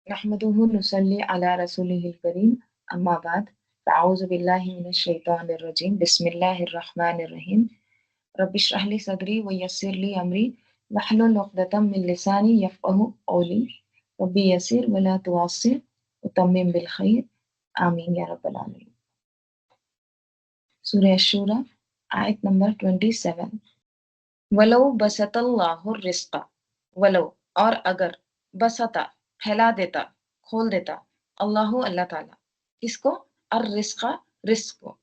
नहमदुहु नुसल्ली अला रसूलिहिल करीम अम्मा बाद अऊज़ु बिल्लाहि मिनश शैतानिर रजीम बिस्मिल्लाहिर रहमानिर रहीम रब्बि इश्रह ली सदरी व यस्सिर ली अमरी वहलुल उक़दतम मिन लिसानी यफ़क़हू क़ौली रब्बी यस्सिर व ला तुअस्सिर व तम्मिम बिल खैर आमीन या रब्बल आलमीन। सूरह अश-शूरा आयत नंबर 27। वलो बसतल्लाहु रिज़्क़, वलो और अगर, बसता फैला देता, खोल देता, अल्लाहु अल्लाह ताला, किसको? और रिज़्क़, रिज़्क़ को,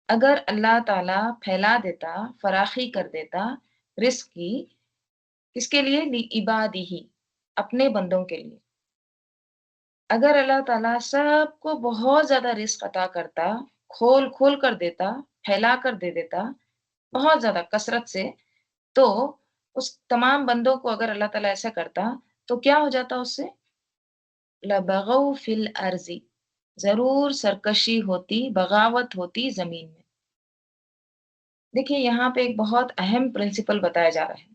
अगर अल्लाह ताला फैला देता, फराखी कर देता रिज़्क़ की, किसके लिए? लि इबादिही, अपने बंदों के लिए। अगर अल्लाह ताला सबको बहुत ज्यादा रिज़्क़ अता करता, खोल खोल कर देता, फैला कर दे देता, बहुत ज्यादा कसरत से, तो उस तमाम बंदों को अगर अल्लाह ताला ऐसा करता तो क्या हो जाता उससे? लबगौ फिल अर्ज़ी, जरूर सरकशी होती, बगावत होती जमीन में। देखिए यहाँ पे एक बहुत अहम प्रिंसिपल बताया जा रहा है,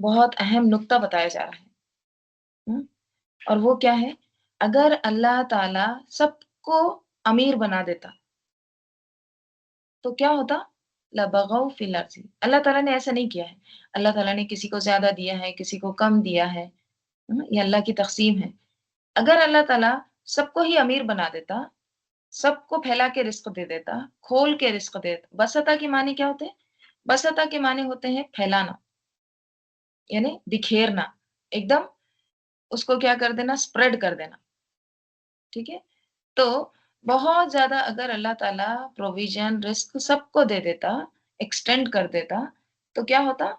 बहुत अहम नुक्ता बताया जा रहा है। हम्म? और वो क्या है? अगर अल्लाह ताला सबको अमीर बना देता तो क्या होता? लबगौ फिल अर्ज़ी। अल्लाह ताला ने ऐसा नहीं किया है। अल्लाह ताला ने किसी को ज्यादा दिया है, किसी को कम दिया है। ये अल्लाह की तक़सीम है। अगर अल्लाह ताला सबको ही अमीर बना देता, सबको फैला के रिज़्क़ दे देता, खोल के रिज़्क़ दे देता। बसता के माने क्या होते हैं? बसता के माने होते हैं फैलाना, यानी बिखेरना, एकदम उसको क्या कर देना? स्प्रेड कर देना। ठीक है? तो बहुत ज़्यादा अगर अल्लाह ताला प्रोविज़न, रिज़्क़ सबको दे देता, एक्सटेंड कर देता, तो क्या होता?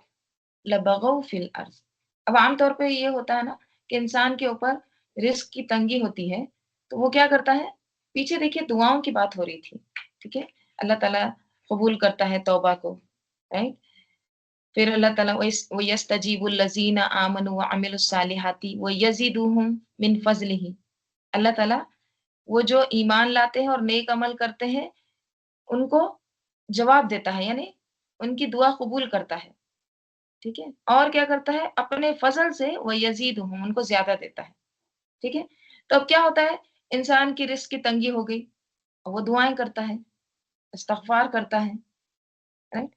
लबगौ फिल अर्ज़। अब आम तौर पे ये होता है ना कि इंसान के ऊपर रिज़्क़ की तंगी होती है, तो वो क्या करता है? पीछे देखिए दुआओं की बात हो रही थी, ठीक है? अल्लाह ताला कबूल करता है तौबा को, राइट? फिर अल्लाह ताला वयस्तजीबुल लज़ीना आमनु व अमिलुस सालिहाति व यज़ीदुहुम मिन फ़ज़लिही। अल्लाह ताला वो जो ईमान लाते हैं और नेक अमल करते हैं, उनको जवाब देता है, यानी उनकी दुआ कबूल करता है, ठीक है? और क्या करता है? अपने फ़ज़ल से व यज़ीदुहुम, उनको ज़्यादा देता है, ठीक है? तो अब क्या होता है? इंसान की रिज़्क़ की तंगी हो गई, वो दुआएँ करता है, इस्तिग़फ़ार करता है, राइट?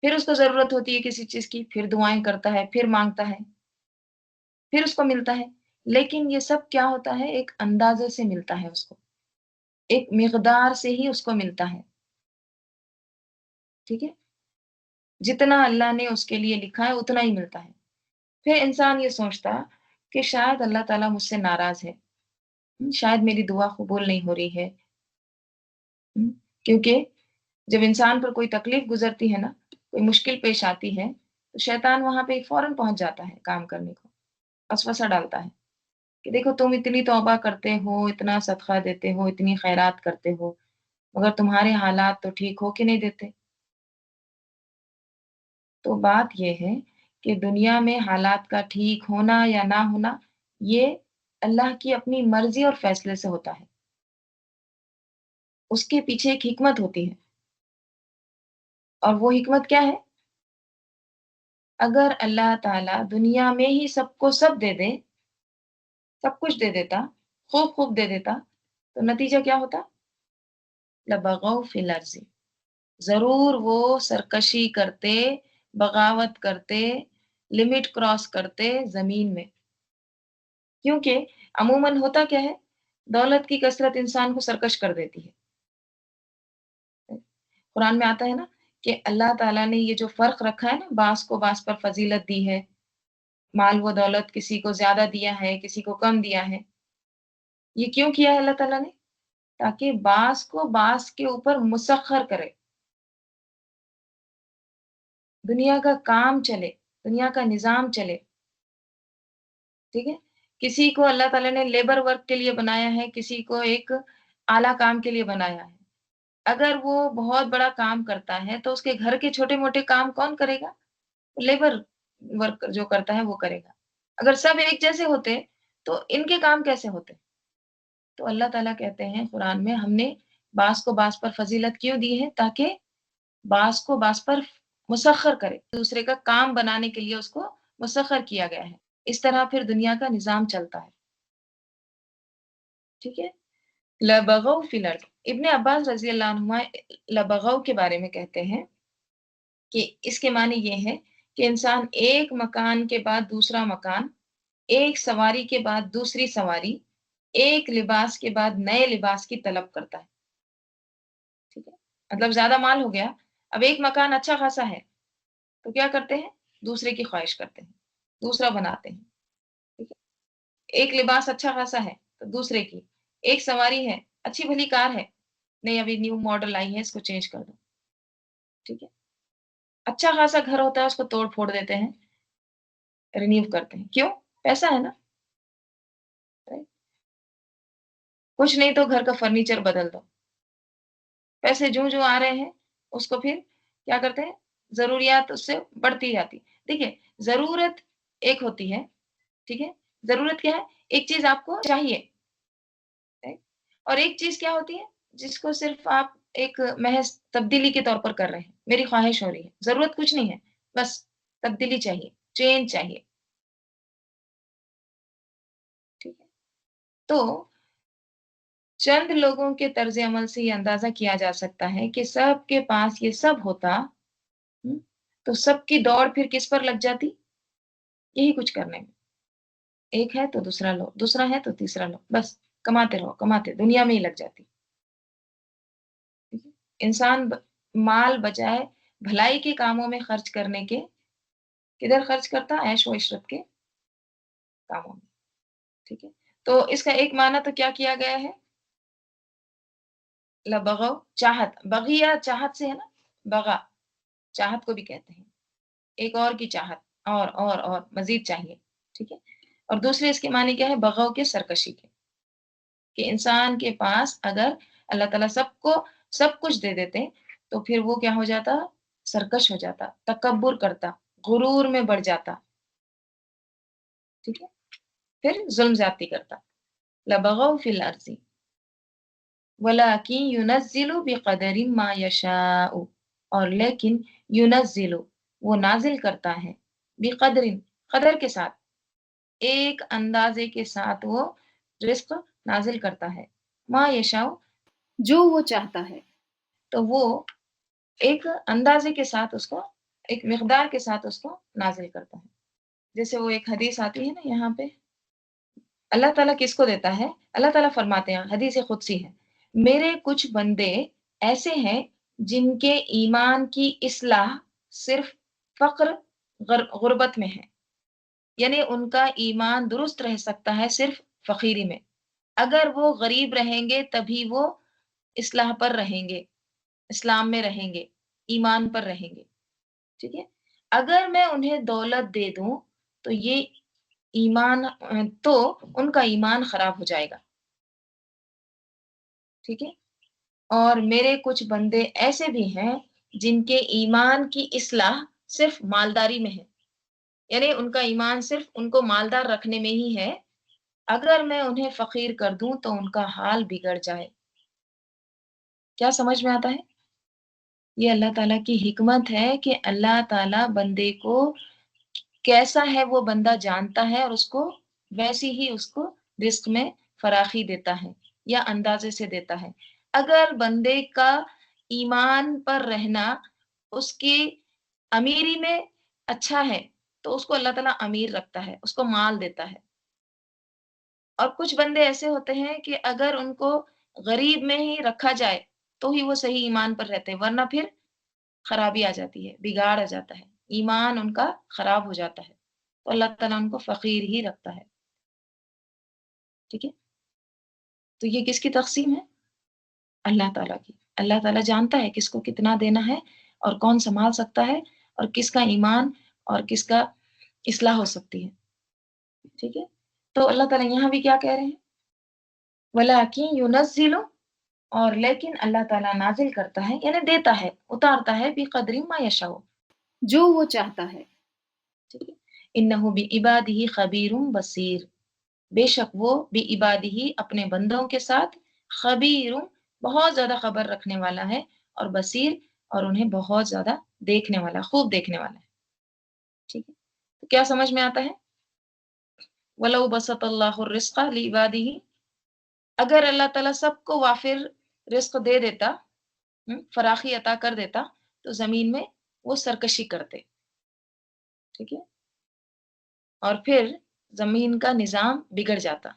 फिर उसको ज़रूरत होती है किसी चीज़ की, फिर दुआएँ करता है, फिर माँगता है, फिर उसको मिलता है। लेकिन ये सब क्या होता है? एक अंदाज़े से मिलता है उसको, एक मिक़दार से ही उसको मिलता है, ठीक है? जितना अल्लाह ने उसके लिए लिखा है उतना ही मिलता है। फिर इंसान ये सोचता कि शायद अल्लाह ताला मुझसे नाराज़ है, शायद मेरी दुआ कबूल नहीं हो रही है। हुँ, क्योंकि जब इंसान पर कोई तकलीफ़ गुज़रती है ना, कोई मुश्किल पेश आती है, तो शैतान वहाँ पे फ़ौरन पहुँच जाता है काम करने को, वसवसा डालता है कि देखो तुम इतनी तौबा करते हो, इतना सदका देते हो, इतनी खैरात करते हो, मगर तुम्हारे हालात तो ठीक हो के नहीं देते। तो बात ये है कि दुनिया में हालात का ठीक होना या ना होना, ये अल्लाह की अपनी मर्ज़ी और फ़ैसले से होता है। उसके पीछे एक हिकमत होती है, और वो हिकमत क्या है? अगर अल्लाह ताला दुनिया में ही सबको सब दे दे, सब कुछ दे देता, खूब-खूब दे देता, तो नतीजा क्या होता? लबगौ फिल अर्ज़ि। ज़रूर वो सरकशी करते, बगावत करते, लिमिट क्रॉस करते ज़मीन में। क्योंकि अमूमन होता क्या है? दौलत की कसरत इंसान को सरकश कर देती है। कुरान में आता है ना कि अल्लाह ताला ने ये जो फ़र्क रखा है ना, बाँस को बाँस पर फ़ज़ीलत दी है, माल व दौलत किसी को ज़्यादा दिया है, किसी को कम दिया है। ये क्यों किया है अल्लाह ताला ने? ताकि बाँस को बाँस के ऊपर मुसख्खर करे, दुनिया का काम चले, दुनिया का निज़ाम चले, ठीक है? किसी को अल्लाह ताला ने लेबर वर्क के लिए बनाया है, किसी को एक आला काम के लिए बनाया है। अगर वो बहुत बड़ा काम करता है, तो उसके घर के छोटे-मोटे काम कौन करेगा? लेबर वर्क जो करता है वो करेगा। अगर सब एक जैसे होते, तो इनके काम कैसे होते? तो अल्लाह ताला कहते हैं कुरान में, हमने बाँस को बाँस पर फ़ज़ीलत क्यों दी है? ताकि बाँस को बाँस पर मुसख्खर करे, दूसरे का काम बनाने के लिए उसको मुसख्खर किया गया है। इस तरह फिर दुनिया का निज़ाम चलता है। ٹھیک ہے. لبغوا فی الارض، ابن عباس رضی اللہ عنہما لبغوا کے بارے میں کہتے ہیں کہ اس کے معنی یہ ہے کہ انسان ایک مکان کے بعد دوسرا مکان، ایک سواری کے بعد دوسری سواری، ایک لباس کے بعد نئے لباس کی طلب کرتا ہے. ٹھیک ہے، مطلب زیادہ مال ہو گیا، اب ایک مکان اچھا خاصا ہے تو کیا کرتے ہیں، دوسرے کی خواہش کرتے ہیں، دوسرا بناتے ہیں. ٹھیک ہے، ایک لباس اچھا خاصا ہے تو دوسرے کی، ایک سواری ہے، اچھی بھلی کار ہے، نہیں ابھی نیو ماڈل آئی ہے اس کو چینج کر دو. ٹھیک ہے، اچھا خاصا گھر ہوتا ہے اس کو توڑ پھوڑ دیتے ہیں، رینیو کرتے ہیں. کیوں؟ پیسہ ہے نا. right؟ کچھ نہیں تو گھر کا فرنیچر بدل دو. پیسے جو جو آ رہے ہیں اس کو پھر کیا کرتے ہیں، ضروریات اس سے بڑھتی جاتی. دیکھیے ضرورت ایک ہوتی ہے، ٹھیک ہے، ضرورت کیا ہے، ایک چیز آپ کو چاہیے، right؟ اور ایک چیز کیا ہوتی ہے جس کو صرف آپ ایک محض تبدیلی کے طور پر کر رہے ہیں، میری خواہش ہو رہی ہے. ضرورت کچھ نہیں ہے، بس تبدیلی چاہیے، چینج چاہیے. ٹھیک ہے، تو چند لوگوں کے طرز عمل سے یہ اندازہ کیا جا سکتا ہے کہ سب کے پاس یہ سب ہوتا، ہم، تو سب کی دوڑ پھر کس پر لگ جاتی، یہی کچھ کرنے میں. ایک ہے تو دوسرا لو، دوسرا ہے تو تیسرا لو، بس کماتے رہو، کماتے دنیا میں ہی لگ جاتی. ٹھیک ہے؟ انسان مال بجائے بھلائی کے کاموں میں خرچ کرنے کے کدھر خرچ کرتا، عیش و عشرت کے کاموں میں. ٹھیک ہے، تو اس کا ایک معنی تو کیا کیا گیا ہے، لبغو چاہت، بغیا چاہت سے ہے نا، بغا چاہت کو بھی کہتے ہیں، ایک اور کی چاہت، اور مزید چاہیے. ٹھیک ہے، اور دوسرے اس کے معنی کیا ہے، بغاؤ کے، سرکشی کے، کہ انسان کے پاس اگر اللہ تعالیٰ سب کو سب کچھ دے دیتے تو پھر وہ کیا ہو جاتا، سرکش ہو جاتا، تکبر کرتا، غرور میں بڑھ جاتا. ٹھیک ہے، پھر ظلم زیادتی کرتا. لبغوا فی الارض ولکن ینزل بقدر ما یشاء، اور لیکن ینزل وہ نازل کرتا ہے، بقدر قدر کے ساتھ، ایک اندازے کے ساتھ وہ رزق نازل کرتا ہے، ما یشاء جو وہ چاہتا ہے، تو وہ ایک اندازے کے ساتھ اس کو، ایک مقدار کے ساتھ اس کو نازل کرتا ہے. جیسے وہ ایک حدیث آتی ہے نا یہاں پہ، اللہ تعالیٰ کس کو دیتا ہے، اللہ تعالیٰ فرماتے ہیں، حدیث قدسی ہے، میرے کچھ بندے ایسے ہیں جن کے ایمان کی اصلاح صرف فقر غربت میں ہے، یعنی ان کا ایمان درست رہ سکتا ہے صرف فقیری میں. اگر وہ غریب رہیں گے تبھی وہ اصلاح پر رہیں گے، اسلام میں رہیں گے، ایمان پر رہیں گے. ٹھیک ہے، اگر میں انہیں دولت دے دوں تو یہ ایمان، تو ان کا ایمان خراب ہو جائے گا. ٹھیک ہے، اور میرے کچھ بندے ایسے بھی ہیں جن کے ایمان کی اصلاح صرف مالداری میں ہے، یعنی ان کا ایمان صرف ان کو مالدار رکھنے میں ہی ہے، اگر میں انہیں فقیر کر دوں تو ان کا حال بگڑ جائے. کیا سمجھ میں آتا ہے؟ یہ اللہ تعالیٰ کی حکمت ہے کہ اللہ تعالیٰ بندے کو کیسا ہے وہ بندہ جانتا ہے، اور اس کو ویسی ہی اس کو رزق میں فراخی دیتا ہے یا اندازے سے دیتا ہے. اگر بندے کا ایمان پر رہنا اس کی امیری میں اچھا ہے تو اس کو اللہ تعالیٰ امیر رکھتا ہے، اس کو مال دیتا ہے. اور کچھ بندے ایسے ہوتے ہیں کہ اگر ان کو غریب میں ہی رکھا جائے تو ہی وہ صحیح ایمان پر رہتے ہیں، ورنہ پھر خرابی آ جاتی ہے، بگاڑ آ جاتا ہے، ایمان ان کا خراب ہو جاتا ہے، تو اللہ تعالیٰ ان کو فقیر ہی رکھتا ہے. ٹھیک ہے، تو یہ کس کی تقسیم ہے، اللہ تعالیٰ کی. اللہ تعالیٰ جانتا ہے کس کو کتنا دینا ہے اور کون سنبھال سکتا ہے اور کس کا ایمان اور کس کا اصلاح ہو سکتی ہے. ٹھیک ہے، تو اللہ تعالیٰ یہاں بھی کیا کہہ رہے ہیں، وَلَٰكِن يُنَزِّلُ، اور لیکن اللہ تعالیٰ نازل کرتا ہے یعنی دیتا ہے، اتارتا ہے، بِقَدْرٍ مَا يَشَاءُ جو وہ چاہتا ہے. ٹھیک ہے، اِنَّهُ بِعِبَادِهِ خَبِيرٌ بَصِيرٌ، بے شک وہ بعبادہ اپنے بندوں کے ساتھ، خبیر بہت زیادہ خبر رکھنے والا ہے، اور بصیر اور انہیں بہت زیادہ دیکھنے والا، خوب دیکھنے والا ہے. ٹھیک ہے، تو کیا سمجھ میں آتا ہے، وَلَوْ بَسَطَ اللَّهُ الرِّزْقَ لِعِبَادِهِ، اگر اللہ تعالیٰ سب کو وافر رزق دے دیتا، فراخی عطا کر دیتا، تو زمین میں وہ سرکشی کرتے، ٹھیک ہے، اور پھر زمین کا نظام بگڑ جاتا۔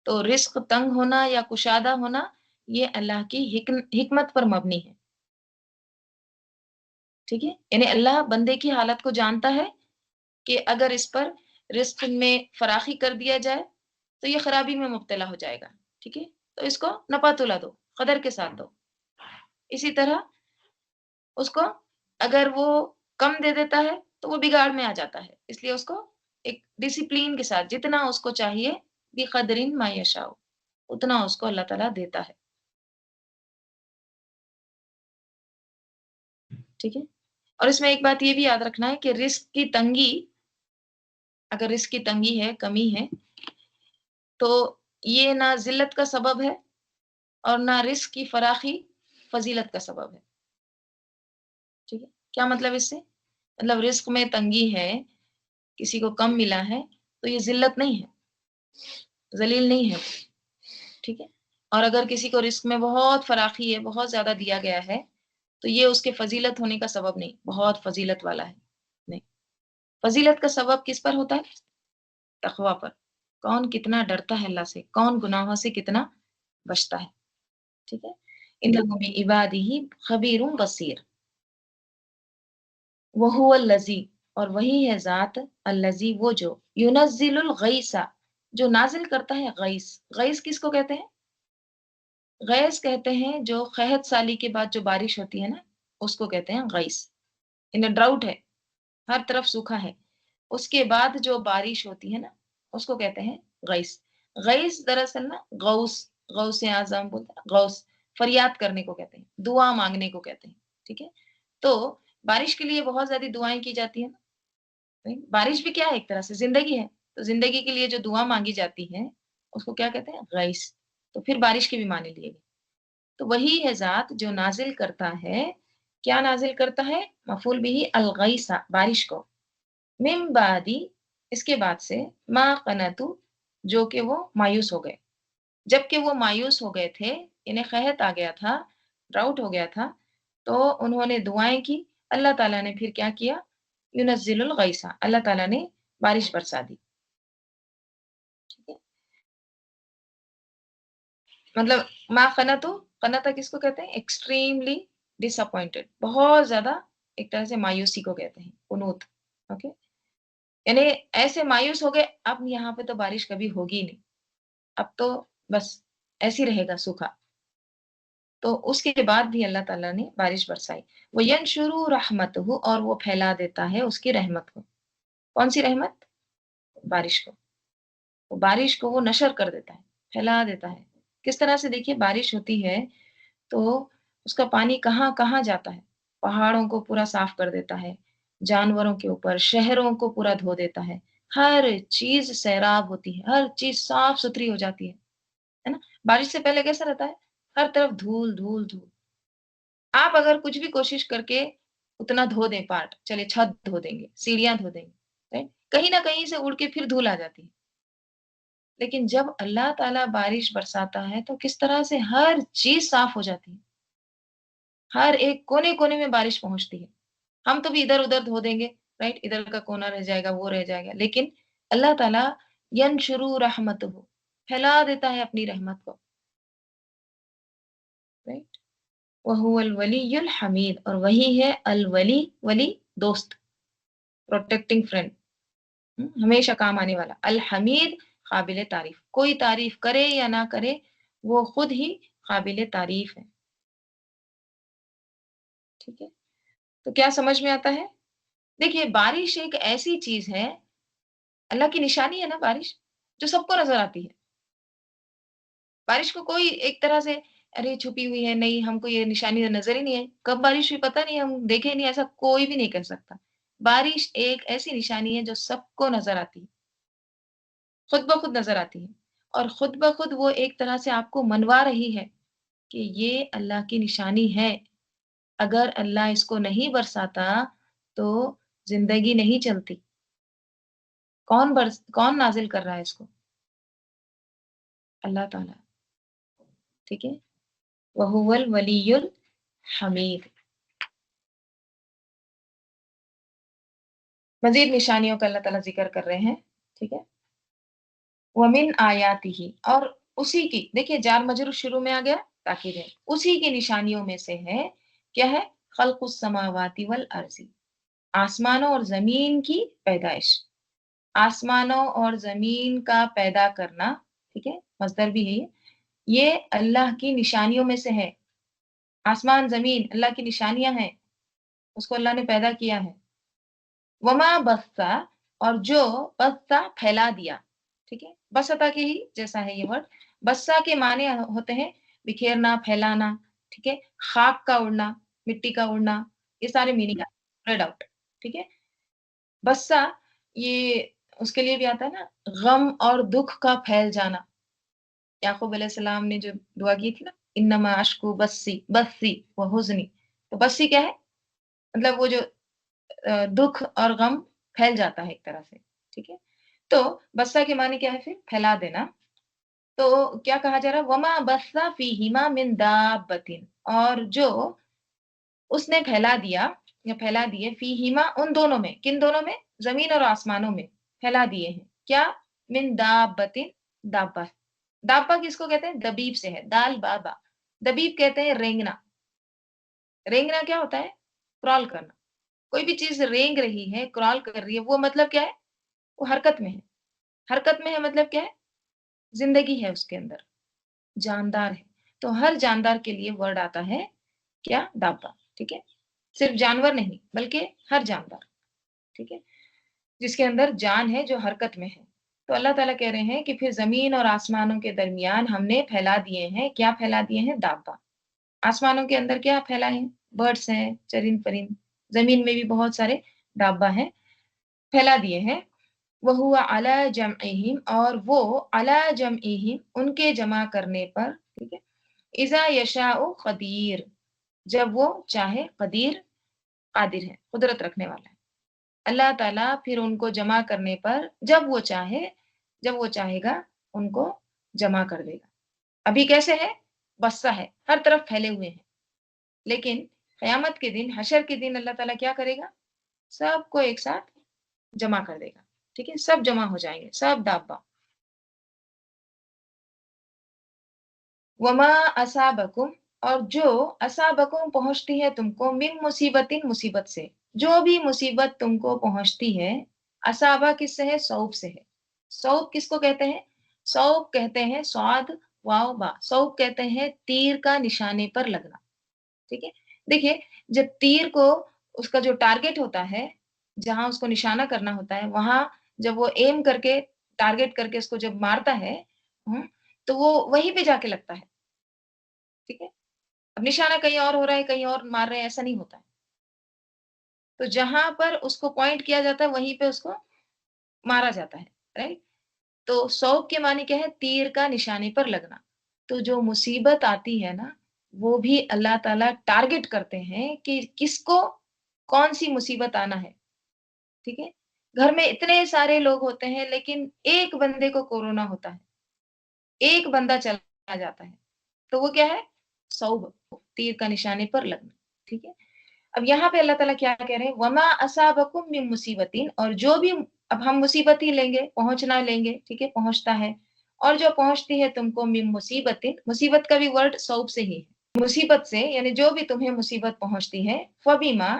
تو رزق تنگ ہونا یا کشادہ ہونا یہ اللہ کی حکمت پر مبنی ہے، ٹھیک ہے، یعنی اللہ بندے کی حالت کو جانتا ہے کہ اگر اس پر رزق میں فراخی کر دیا جائے تو یہ خرابی میں مبتلا ہو جائے گا، ٹھیک ہے، تو اس کو نپا تلا دو، قدر کے ساتھ دو۔ اسی طرح اس کو اگر وہ کم دے دیتا ہے تو وہ بگاڑ میں آ جاتا ہے، اس لیے اس کو ایک ڈسپلین کے ساتھ جتنا اس کو چاہیے، بقدرین ما یشاء، اتنا اس کو اللہ تعالیٰ دیتا ہے، ٹھیک ہے۔ اور اس میں ایک بات یہ بھی یاد رکھنا ہے کہ رزق کی تنگی، اگر رزق کی تنگی ہے، کمی ہے، تو یہ نہ ذلت کا سبب ہے اور نہ رزق کی فراخی فضیلت کا سبب ہے، ٹھیک ہے۔ کیا مطلب اس سے؟ مطلب رزق میں تنگی ہے، کسی کو کم ملا ہے تو یہ ذلت نہیں ہے، ذلیل نہیں ہے، ٹھیک ہے۔ اور اگر کسی کو رزق میں بہت فراخی ہے، بہت زیادہ دیا گیا ہے، تو یہ اس کے فضیلت ہونے کا سبب نہیں، بہت فضیلت والا ہے، نہیں۔ فضیلت کا سبب کس پر ہوتا ہے؟ تقوی پر، کون کتنا ڈرتا ہے اللہ سے، کون گناہوں سے کتنا بچتا ہے، ٹھیک ہے۔ انہ بعبادہ خبیر بصیر، وہو الذی، اور وہی ہے ذات، الذی وہ جو، ینزل الغیث، جو نازل کرتا ہے غیث۔ غیث کس کو کہتے ہیں؟ غیث کہتے ہیں جو قحط سالی کے بعد جو بارش ہوتی ہے نا، اس کو کہتے ہیں غیث۔ ان ڈراؤٹ ہے، ہر طرف سوکھا ہے، اس کے بعد جو بارش ہوتی ہے نا، اس کو کہتے ہیں غیث۔ غیث دراصل نا غوث، غوث اعظم بولتے ہیں، غوث فریاد کرنے کو کہتے ہیں، دعا مانگنے کو کہتے ہیں، ٹھیک ہے۔ تو بارش کے لیے بہت زیادہ دعائیں کی جاتی ہیں نا، بارش بھی کیا ہے؟ ایک طرح سے زندگی ہے، تو زندگی کے لیے جو دعا مانگی جاتی ہے اس کو کیا کہتے ہیں؟ غیث۔ تو پھر بارش کے بھی معنی لیے گئے، تو وہی ہے ذات جو نازل کرتا ہے، کیا نازل کرتا ہے؟ مفعول بھی الغیث، بارش کو، من بعدی، اس کے بعد سے، ما قنتو، جو کہ وہ مایوس ہو گئے، جب کہ وہ مایوس ہو گئے تھے، انہیں قحط آ گیا تھا، ڈراؤٹ ہو گیا تھا، تو انہوں نے دعائیں کی، اللہ تعالیٰ نے پھر کیا کیا؟ ینزل الغیث، اللہ تعالیٰ نے بارش برسا دی، ٹھیک ہے؟ مطلب ما قنتو، قنتا کس کو کہتے ہیں؟ ایکسٹریملی ڈس اپوائنٹڈ، بہت زیادہ ایک طرح سے مایوسی کو کہتے ہیں، قنوط، اوکے، یعنی ایسے مایوس ہو گئے اب یہاں پہ تو بارش کبھی ہوگی نہیں، اب تو بس ایسی رہے گا سوکھا۔ تو اس کے بعد بھی اللہ تعالیٰ نے بارش برسائی، وَيَنْشُرُ رَحْمَتُهُ، اور وہ پھیلا دیتا ہے اس کی رحمت کو۔ کون سی رحمت؟ بارش کو، وہ بارش کو وہ نشر کر دیتا ہے، پھیلا دیتا ہے۔ کس طرح سے؟ دیکھیے بارش ہوتی ہے تو اس کا پانی کہاں کہاں جاتا ہے، پہاڑوں کو پورا صاف کر دیتا ہے، جانوروں کے اوپر، شہروں کو پورا دھو دیتا ہے، ہر چیز سیراب ہوتی ہے، ہر چیز صاف ستھری ہو جاتی ہے نا۔ بارش سے پہلے کیسا رہتا ہے؟ ہر طرف دھول دھول دھول، آپ اگر کچھ بھی کوشش کر کے اتنا دھو دیں، پارٹ چلے چھت دھو دیں گے، سیڑھیاں دھو دیں گے، right؟ کہیں نہ کہیں سے اڑ کے پھر دھول آ جاتی ہے، لیکن جب اللہ تعالیٰ بارش برساتا ہے تو کس طرح سے ہر چیز صاف ہو جاتی ہے، ہر ایک کونے کونے میں بارش پہنچتی ہے۔ ہم تو بھی ادھر ادھر دھو دیں گے، رائٹ، ادھر کا کونا رہ جائے گا، وہ رہ جائے گا، لیکن اللہ تعالیٰ ینشرو رحمتہ، پھیلا دیتا ہے اپنی رحمت کو، رائٹ۔ وہو الولی الحمید، اور وہی ہے الولی، ولی دوست، پروٹیکٹنگ فرینڈ، ہمیشہ کام آنے والا، الحمید قابل تعریف، کوئی تعریف کرے یا نہ کرے وہ خود ہی قابل تعریف ہے، ٹھیک ہے۔ تو کیا سمجھ میں آتا ہے؟ دیکھیے بارش ایک ایسی چیز ہے، اللہ کی نشانی ہے نا بارش، جو سب کو نظر آتی ہے۔ بارش کو کوئی ایک طرح سے ارے چھپی ہوئی ہے، نہیں ہم کو یہ نشانی نظر ہی نہیں ہے، کب بارش ہوئی پتہ نہیں، ہم دیکھے ہی نہیں، ایسا کوئی بھی نہیں کر سکتا۔ بارش ایک ایسی نشانی ہے جو سب کو نظر آتی ہے، خود بخود نظر آتی ہے، اور خود بخود وہ ایک طرح سے آپ کو منوا رہی ہے کہ یہ اللہ کی نشانی ہے، اگر اللہ اس کو نہیں برساتا تو زندگی نہیں چلتی۔ کون نازل کر رہا ہے اس کو؟ अल्लाह ताला, ठीक है? वहुवल वलियुल हमीद। मज़ीद निशानियों का अल्लाह ताला ज़िक्र कर रहे हैं, ठीक है? वमिन आयातिही, और उसी की, देखिए जार मजरूर शुरू में आ गया, ताकीद है। उसी की निशानियों में से है, क्या है? खल्कुस समावाति वल अर्ज़ी, आसमानों और ज़मीन की पैदाइश। आसमानों और ज़मीन का पैदा करना, ठीक है? मस्दर भी है ये अल्लाह की निशानियों में से है। आसमान, ज़मीन अल्लाह की निशानियाँ हैं, उसको अल्लाह ने पैदा किया है। वमा बस्सा, और जो बस्सा फैला दिया, ठीक है? बसता के ही जैसा है ये वर्ड। बस्सा के माने होते हैं बिखेरना, फैलाना, ठीक है? खाक का उड़ना, मिट्टी का उड़ना, ये सारे मीनिंग आते हैं, स्प्रेड आउट, ठीक है? बस्सा, ये उसके लिए भी आता है ना, गम और दुःख का फैल जाना। याकूब अलैहिस्सलाम ने जो दुआ की थी ना, इन्नमा अश्कू बस्सी बस्सी व हुज़्नी। तो बस्सी क्या है? मतलब वो जो दुःख और गम फैल जाता है एक तरह से, ठीक है? तो बस्सा के माने क्या है फिर? फैला देना। तो क्या कहा जा रहा है? वमा बस्सा फीहिमा मिन दाब्बतिन, और जो उसने फैला दिया या फैला दिए, फीहिमा उन दोनों में, किन दोनों में? ज़मीन और आसमानों में फैला दिए हैं। क्या? मिन दाब्बतिन, दाब्बा। दाब्बा किसको कहते हैं? दबीब से है, दाल बाबा। दबीब कहते हैं रेंगना। रेंगना क्या होता है? क्रॉल करना। कोई भी चीज़ रेंग रही है, क्रॉल कर रही है, वो मतलब क्या है? वो हरकत में है। हरकत में है मतलब क्या है? ज़िंदगी है उसके अंदर, जानदार है। तो हर जानदार के लिए वर्ड आता है क्या? दाब्बा, ठीक है? सिर्फ जानवर नहीं, बल्कि हर जानदार, ठीक है? जिसके अंदर जान है, जो हरकत में है। तो अल्लाह ताला कह रहे हैं कि फिर ज़मीन और आसमानों के दरमियान हमने फैला दिए हैं, क्या फैला दिए हैं? दाब्बा। आसमानों के अंदर क्या फैलाए हैं? बर्ड्स हैं, चरिंद-परिंद। ज़मीन में भी बहुत सारे दाब्बा हैं, फैला दिए हैं। वहुवा अला जमइहिम, और वो अला जमइहिम उनके जमा करने पर, ठीक है? इज़ा यशाउ क़दीर, जब वो चाहे, क़दीर क़ादिर है, कुदरत रखने वाला है। अल्लाह ताला फिर उनको जमा करने पर जब वो चाहे, जब वो चाहेगा उनको जमा कर देगा। अभी कैसे है? बस्सा है, हर तरफ फैले हुए हैं। लेकिन क़यामत के दिन, हशर के दिन अल्लाह ताला क्या करेगा? सबको एक साथ जमा कर देगा, ठीक है? सब जमा हो जाएँगे, सब दाब्बा। वमा असाबकुम, और जो असाबकुम पहुँचती है तुमको, मिन मुसीबतिन, मुसीबत से। जो भी मुसीबत तुमको पहुँचती है, असाबा किससे है? सौब से है। सौब किसको कहते हैं? सौब कहते हैं स्वाद वाव बा। सौब कहते हैं तीर का निशाने पर लगना, ठीक है? देखिए, जब तीर को, उसका जो टारगेट होता है, जहाँ उसको निशाना करना होता है, वहाँ जब वो एम करके, टारगेट करके उसको जब मारता है, हुँ, तो वो वहीं पे जाके लगता है, ठीक है? अब निशाना कहीं और हो रहा है, कहीं और मार रहे हैं, ऐसा नहीं होता है। तो जहाँ पर उसको पॉइंट किया जाता है, वहीं पे उसको मारा जाता है, राइट? तो सौब के माने क्या है? तीर का निशाने पर लगना। तो जो मुसीबत आती है ना, वो भी अल्लाह ताला टारगेट करते हैं कि किसको कौन-सी मुसीबत आना है, ठीक है? घर में इतने सारे लोग होते हैं, लेकिन एक बंदे को कोरोना होता है, एक बंदा चला जाता है, तो वो क्या है? सौब, तीर का निशाने पर लगना, ठीक है? अब यहाँ पे अल्लाह ताला क्या कह रहे हैं? वमा असाबकुम मिन मुसीबतिन, और जो भी, अब हम मुसीबत ही लेंगे, पहुँचना लेंगे, ठीक है? पहुँचता है, और जो पहुँचती है तुमको मिन मुसीबतिन, मुसीबत का भी वर्ड सौब से ही है। मुसीबत से यानी जो भी तुम्हें मुसीबत पहुँचती है, फबिमा,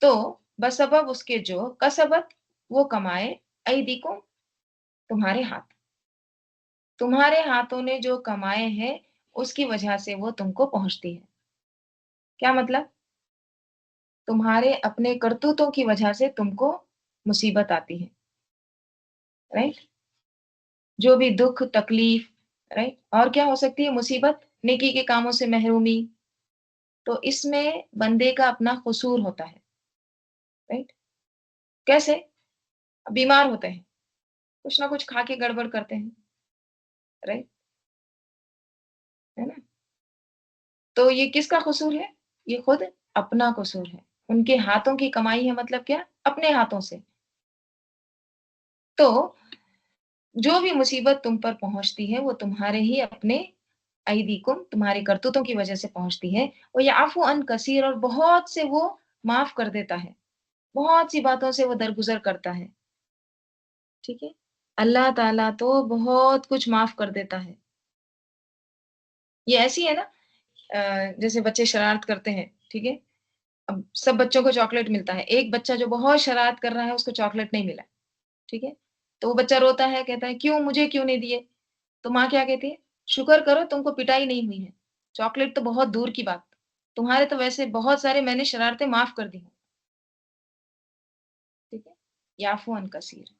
तो बसबब उसके जो, कसबत वो कमाए, ऐदीकुम तुम्हारे हाथ, तुम्हारे हाथों ने जो कमाए हैं, उसकी वजह से वो तुमको पहुँचती है। क्या मतलब? तुम्हारे अपने करतूतों की वजह से तुमको मुसीबत आती है, राइट? जो भी दुःख, तकलीफ, राइट? और क्या हो सकती है मुसीबत? नेकी के कामों से महरूमी। तो इसमें बंदे का अपना कसूर होता है, राइट? कैसे? बीमार होते हैं, कुछ ना कुछ खा के गड़बड़ करते हैं, राइट? है ना? तो ये किसका कसूर है? ये खुद अपना कसूर है। उनके हाथों की कमाई है, मतलब क्या? अपने हाथों से। तो जो भी मुसीबत तुम पर पहुँचती है वो तुम्हारे ही अपने अयदीकुम तुम्हारे करतूतों की वजह से पहुँचती है। और याफ़ू अन कसीर और बहुत से वो माफ़ कर देता है। बहुत सी बातों से वो दरगुज़र करता है, ठीक है? अल्लाह ताला तो बहुत कुछ माफ़ कर देता है। ये ऐसी है ना जैसे बच्चे शरारत करते हैं, ठीक है? अब सब बच्चों को चॉकलेट मिलता है। एक बच्चा जो बहुत शरारत कर रहा है उसको चॉकलेट नहीं मिला, ठीक है? तो वो बच्चा रोता है, कहता है, "क्यों मुझे क्यों नहीं दिए?" तो माँ क्या कहती है, "शुक्र करो तुमको पिटाई नहीं हुई है। चॉकलेट तो बहुत दूर की बात। तुम्हारे तो वैसे बहुत सारे मैंने शरारतें माफ़ कर दी हैं।" ठीक है? याफ़ू अन कसीर।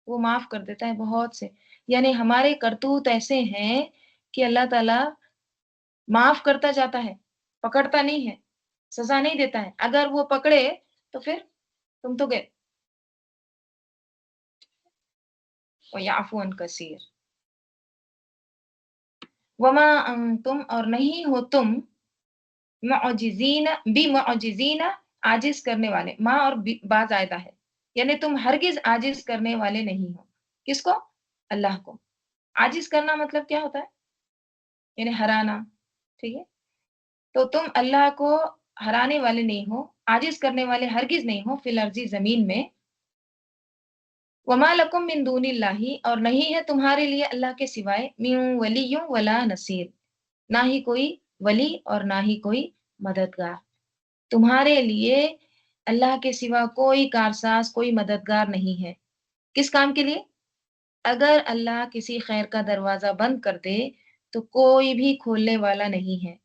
वो माफ़ कर देता है बहुत से। यानी हमारे करतूत ऐसे हैं कि अल्लाह ताला माफ़ करता जाता है, पकड़ता नहीं है, सज़ा नहीं देता है। अगर वो पकड़े तो फिर तुम तो गए। व याफ़ू अन कसीर। वमा तुम और नहीं हो तुम मुअजिज़ीन बिमुअजिज़ीन आजिज़ करने वाले। माँ और बा ज़ायदा है। यानी तुम हरगिज़ आजिज़ करने वाले नहीं हो। किसको? अल्लाह को। आजिज़ करना मतलब क्या होता है? यानी हराना, ठीक है? तो तुम अल्लाह को हराने वाले नहीं हो, आजिज़ करने वाले हरगिज़ नहीं हो फिल अर्ज़ी ज़मीन में। वमा लकुम मिन दूनिल्लाहि और नहीं है तुम्हारे लिए अल्लाह के सिवाय मिन वलिय्युम वला नसीर, ना ही कोई वली और ना ही कोई मददगार। तुम्हारे लिए अल्लाह के सिवा कोई कारसाज़, कोई मददगार नहीं है। किस काम के लिए? अगर अल्लाह किसी खैर का दरवाज़ा बंद कर दे, तो कोई भी खोलने वाला नहीं है।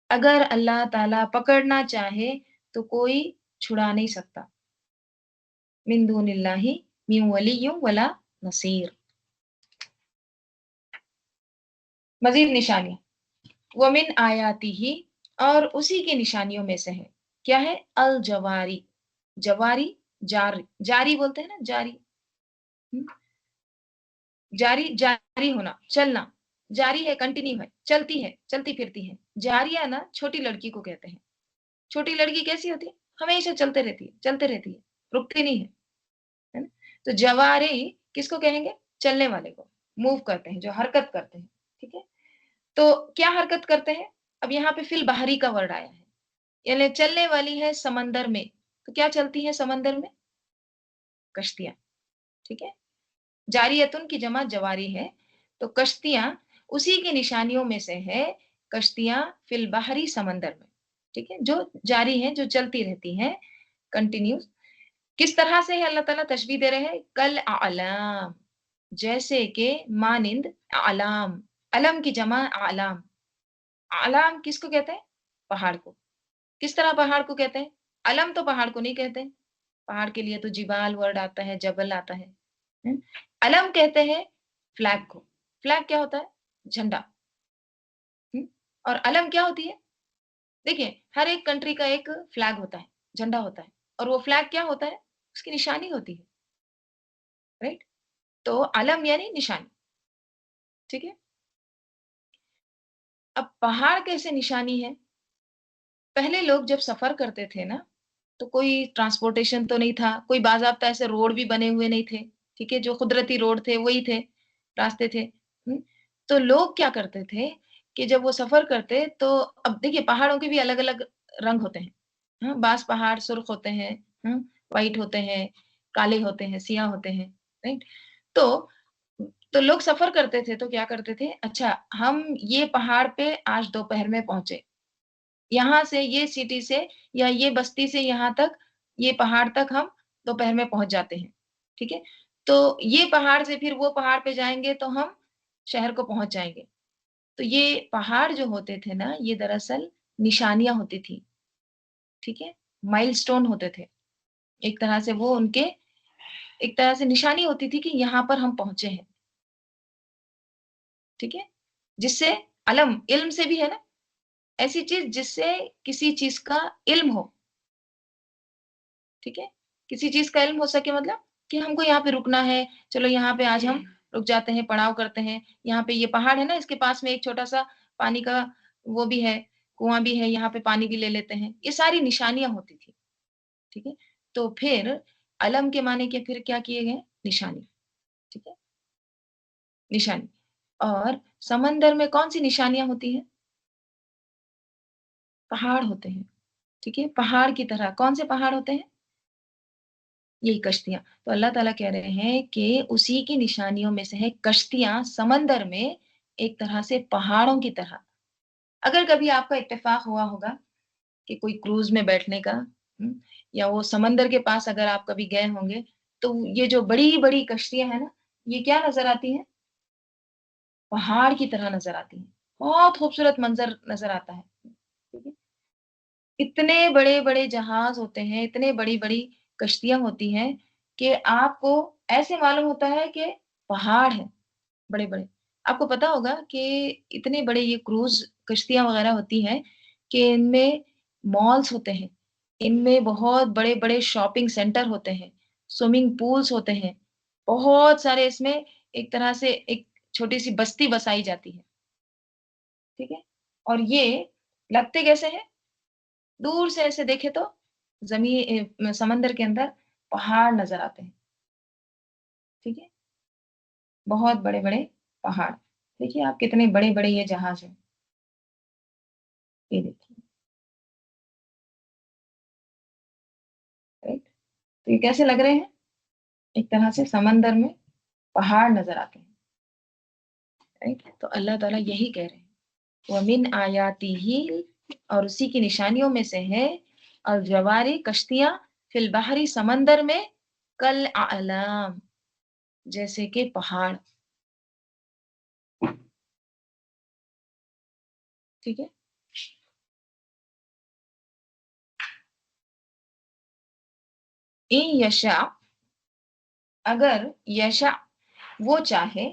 अगर अल्लाह ताला पकड़ना चाहे, तो कोई छुड़ा नहीं सकता। मिन दूनिल्लाहि मिन वलिय्युम वला नसीर। मज़ीद निशानियाँ वमिन आयातिही और उसी की निशानियों में से है। क्या है? अल जवारी, जवारी जारी, जारी बोलते हैं ना जारी, हुँ? जारी जारी होना, चलना, जारी है कंटिन्यू है, चलती है, चलती-फिरती है। जारिया ना छोटी लड़की को कहते हैं। छोटी लड़की कैसी होती है? हमेशा चलते रहती है, चलते रहती है, रुकती नहीं है ना? तो जवारी किसको कहेंगे? चलने वाले को, मूव करते हैं, जो हरकत करते हैं, ठीक है? तो क्या हरकत करते हैं? अब यहाँ पे फिल बाहरी का वर्ड आया है, यानी चलने वाली है समंदर में। तो क्या चलती है समंदर में? कश्तियाँ, ठीक है? जारियतुन की जमा जवारी है, तो कश्तियाँ उसी की निशानियों में से है, कश्तियाँ फिल बाहरी समंदर में, ठीक है? जो जारी हैं, जो चलती रहती हैं, कंटिन्यूज़। किस तरह से है अल्लाह ताला तशबीह दे रहे हैं? कल अलाम, जैसे कि मानिंद अलाम, अलम की जमा अलाम। अलाम किसको कहते हैं? पहाड़ को। किस तरह पहाड़ को कहते हैं? अलम तो पहाड़ को नहीं कहते। पहाड़ के लिए तो जिबाल वर्ड आता है, जबल आता है। हुँ? अलम कहते हैं फ्लैग को। फ्लैग क्या होता है? झंडा। हुँ? और अलम क्या होती है? देखिए, हर एक कंट्री का एक फ्लैग होता है, झंडा होता है और वो फ्लैग क्या होता है? उसकी निशानी होती है, राइट? तो अलम यानी निशानी, ठीक है? अब पहाड़ कैसे निशानी है? पहले लोग जब सफ़र करते थे ना, तो कोई ट्रांसपोर्टेशन तो नहीं था, कोई बाज़ाब्ता ऐसे रोड भी बने हुए नहीं थे, ठीक है? जो कुदरती रोड थे, वही थे, रास्ते थे। हुँ? तो लोग क्या करते थे कि जब वो सफ़र करते तो अब देखिए पहाड़ों के भी अलग-अलग रंग होते हैं। हाँ, बाज़ पहाड़ सुर्ख होते हैं, हुँ? व्हाइट होते हैं, काले होते हैं, सियाह होते हैं, राइट? तो लोग सफ़र करते थे तो क्या करते थे, अच्छा हम ये पहाड़ पे आज दोपहर में पहुँचे। यहाँ से ये सिटी से या ये बस्ती से यहाँ तक, ये पहाड़ तक हम दोपहर में पहुँच जाते हैं, ठीक है? तो ये पहाड़ से फिर वो पहाड़ पे जाएँगे तो हम शहर को पहुँच जाएँगे। तो ये पहाड़ जो होते थे ना, ये दरअसल निशानियाँ होती थी, ठीक है? माइलस्टोन होते थे। एक तरह से वो उनके एक तरह से निशानी होती थी कि यहाँ पर हम पहुँचे हैं, ठीक है? जिससे अलम इल्म से भी है ना, ऐसी चीज़ जिससे किसी चीज़ का इल्म हो, ठीक है? किसी चीज़ का इल्म हो सके मतलब कि हमको यहाँ पे रुकना है, चलो यहाँ पे आज हम रुक जाते हैं, पड़ाव करते हैं। यहाँ पे ये पहाड़ है ना, इसके पास में एक छोटा-सा पानी का वो भी है, कुआँ भी है, यहाँ पे पानी भी ले लेते हैं। ये सारी निशानियाँ होती थी, ठीक है? तो फिर अलम के माने के फिर क्या किए गए? निशानी, ठीक है? निशानी। और समंदर में कौन-सी निशानियाँ होती हैं? पहाड़ होते हैं, ठीक है? पहाड़ की तरह कौन से पहाड़ होते हैं? यही कश्तियाँ। तो अल्लाह ताला कह रहे हैं कि उसी की निशानियों में से है कश्तियाँ समंदर में एक तरह से पहाड़ों की तरह। अगर कभी आपका इत्तेफ़ाक हुआ होगा कि कोई क्रूज़ में बैठने का, हुँ, या वो समंदर के पास अगर आप कभी गए होंगे, तो ये जो बड़ी-बड़ी कश्तियाँ हैं ना, ये क्या नज़र आती हैं? पहाड़ की तरह नज़र आती हैं। बहुत खूबसूरत मंज़र नज़र आता है। ठीक है? इतने बड़े-बड़े जहाज़ होते हैं, इतने बड़ी-बड़ी कश्तियाँ होती हैं कि आपको ऐसे मालूम होता है कि पहाड़ हैं बड़े-बड़े। आपको पता होगा कि इतने बड़े ये क्रूज़ कश्तियाँ वग़ैरह होती हैं कि इनमें मॉल्स होते हैं, इनमें बहुत बड़े-बड़े शॉपिंग सेंटर होते हैं, स्विमिंग पूल्स होते हैं, बहुत सारे इसमें एक तरह से एक छोटी-सी बस्ती बसाई जाती है, ठीक है? और ये लगते कैसे हैं? दूर से ऐसे देखें तो समंदर के अंदर पहाड़ नज़र आते हैं, ठीक है? बहुत बड़े-बड़े पहाड़। देखिए आप कितने बड़े-बड़े ये जहाज़ हैं, ये देखिए, राइट? तो ये कैसे लग रहे हैं? एक तरह से समंदर में पहाड़ नज़र आते हैं, राइट? तो अल्लाह ताला यही कह रहे हैं, वमिन आयातिही, और उसी की निशानियों में से है अल जवारी कश्तियाँ फिल बहरी समंदर में कल अअलाम, जैसे कि पहाड़, ठीक है? इन यशा, अगर यशा वो चाहे,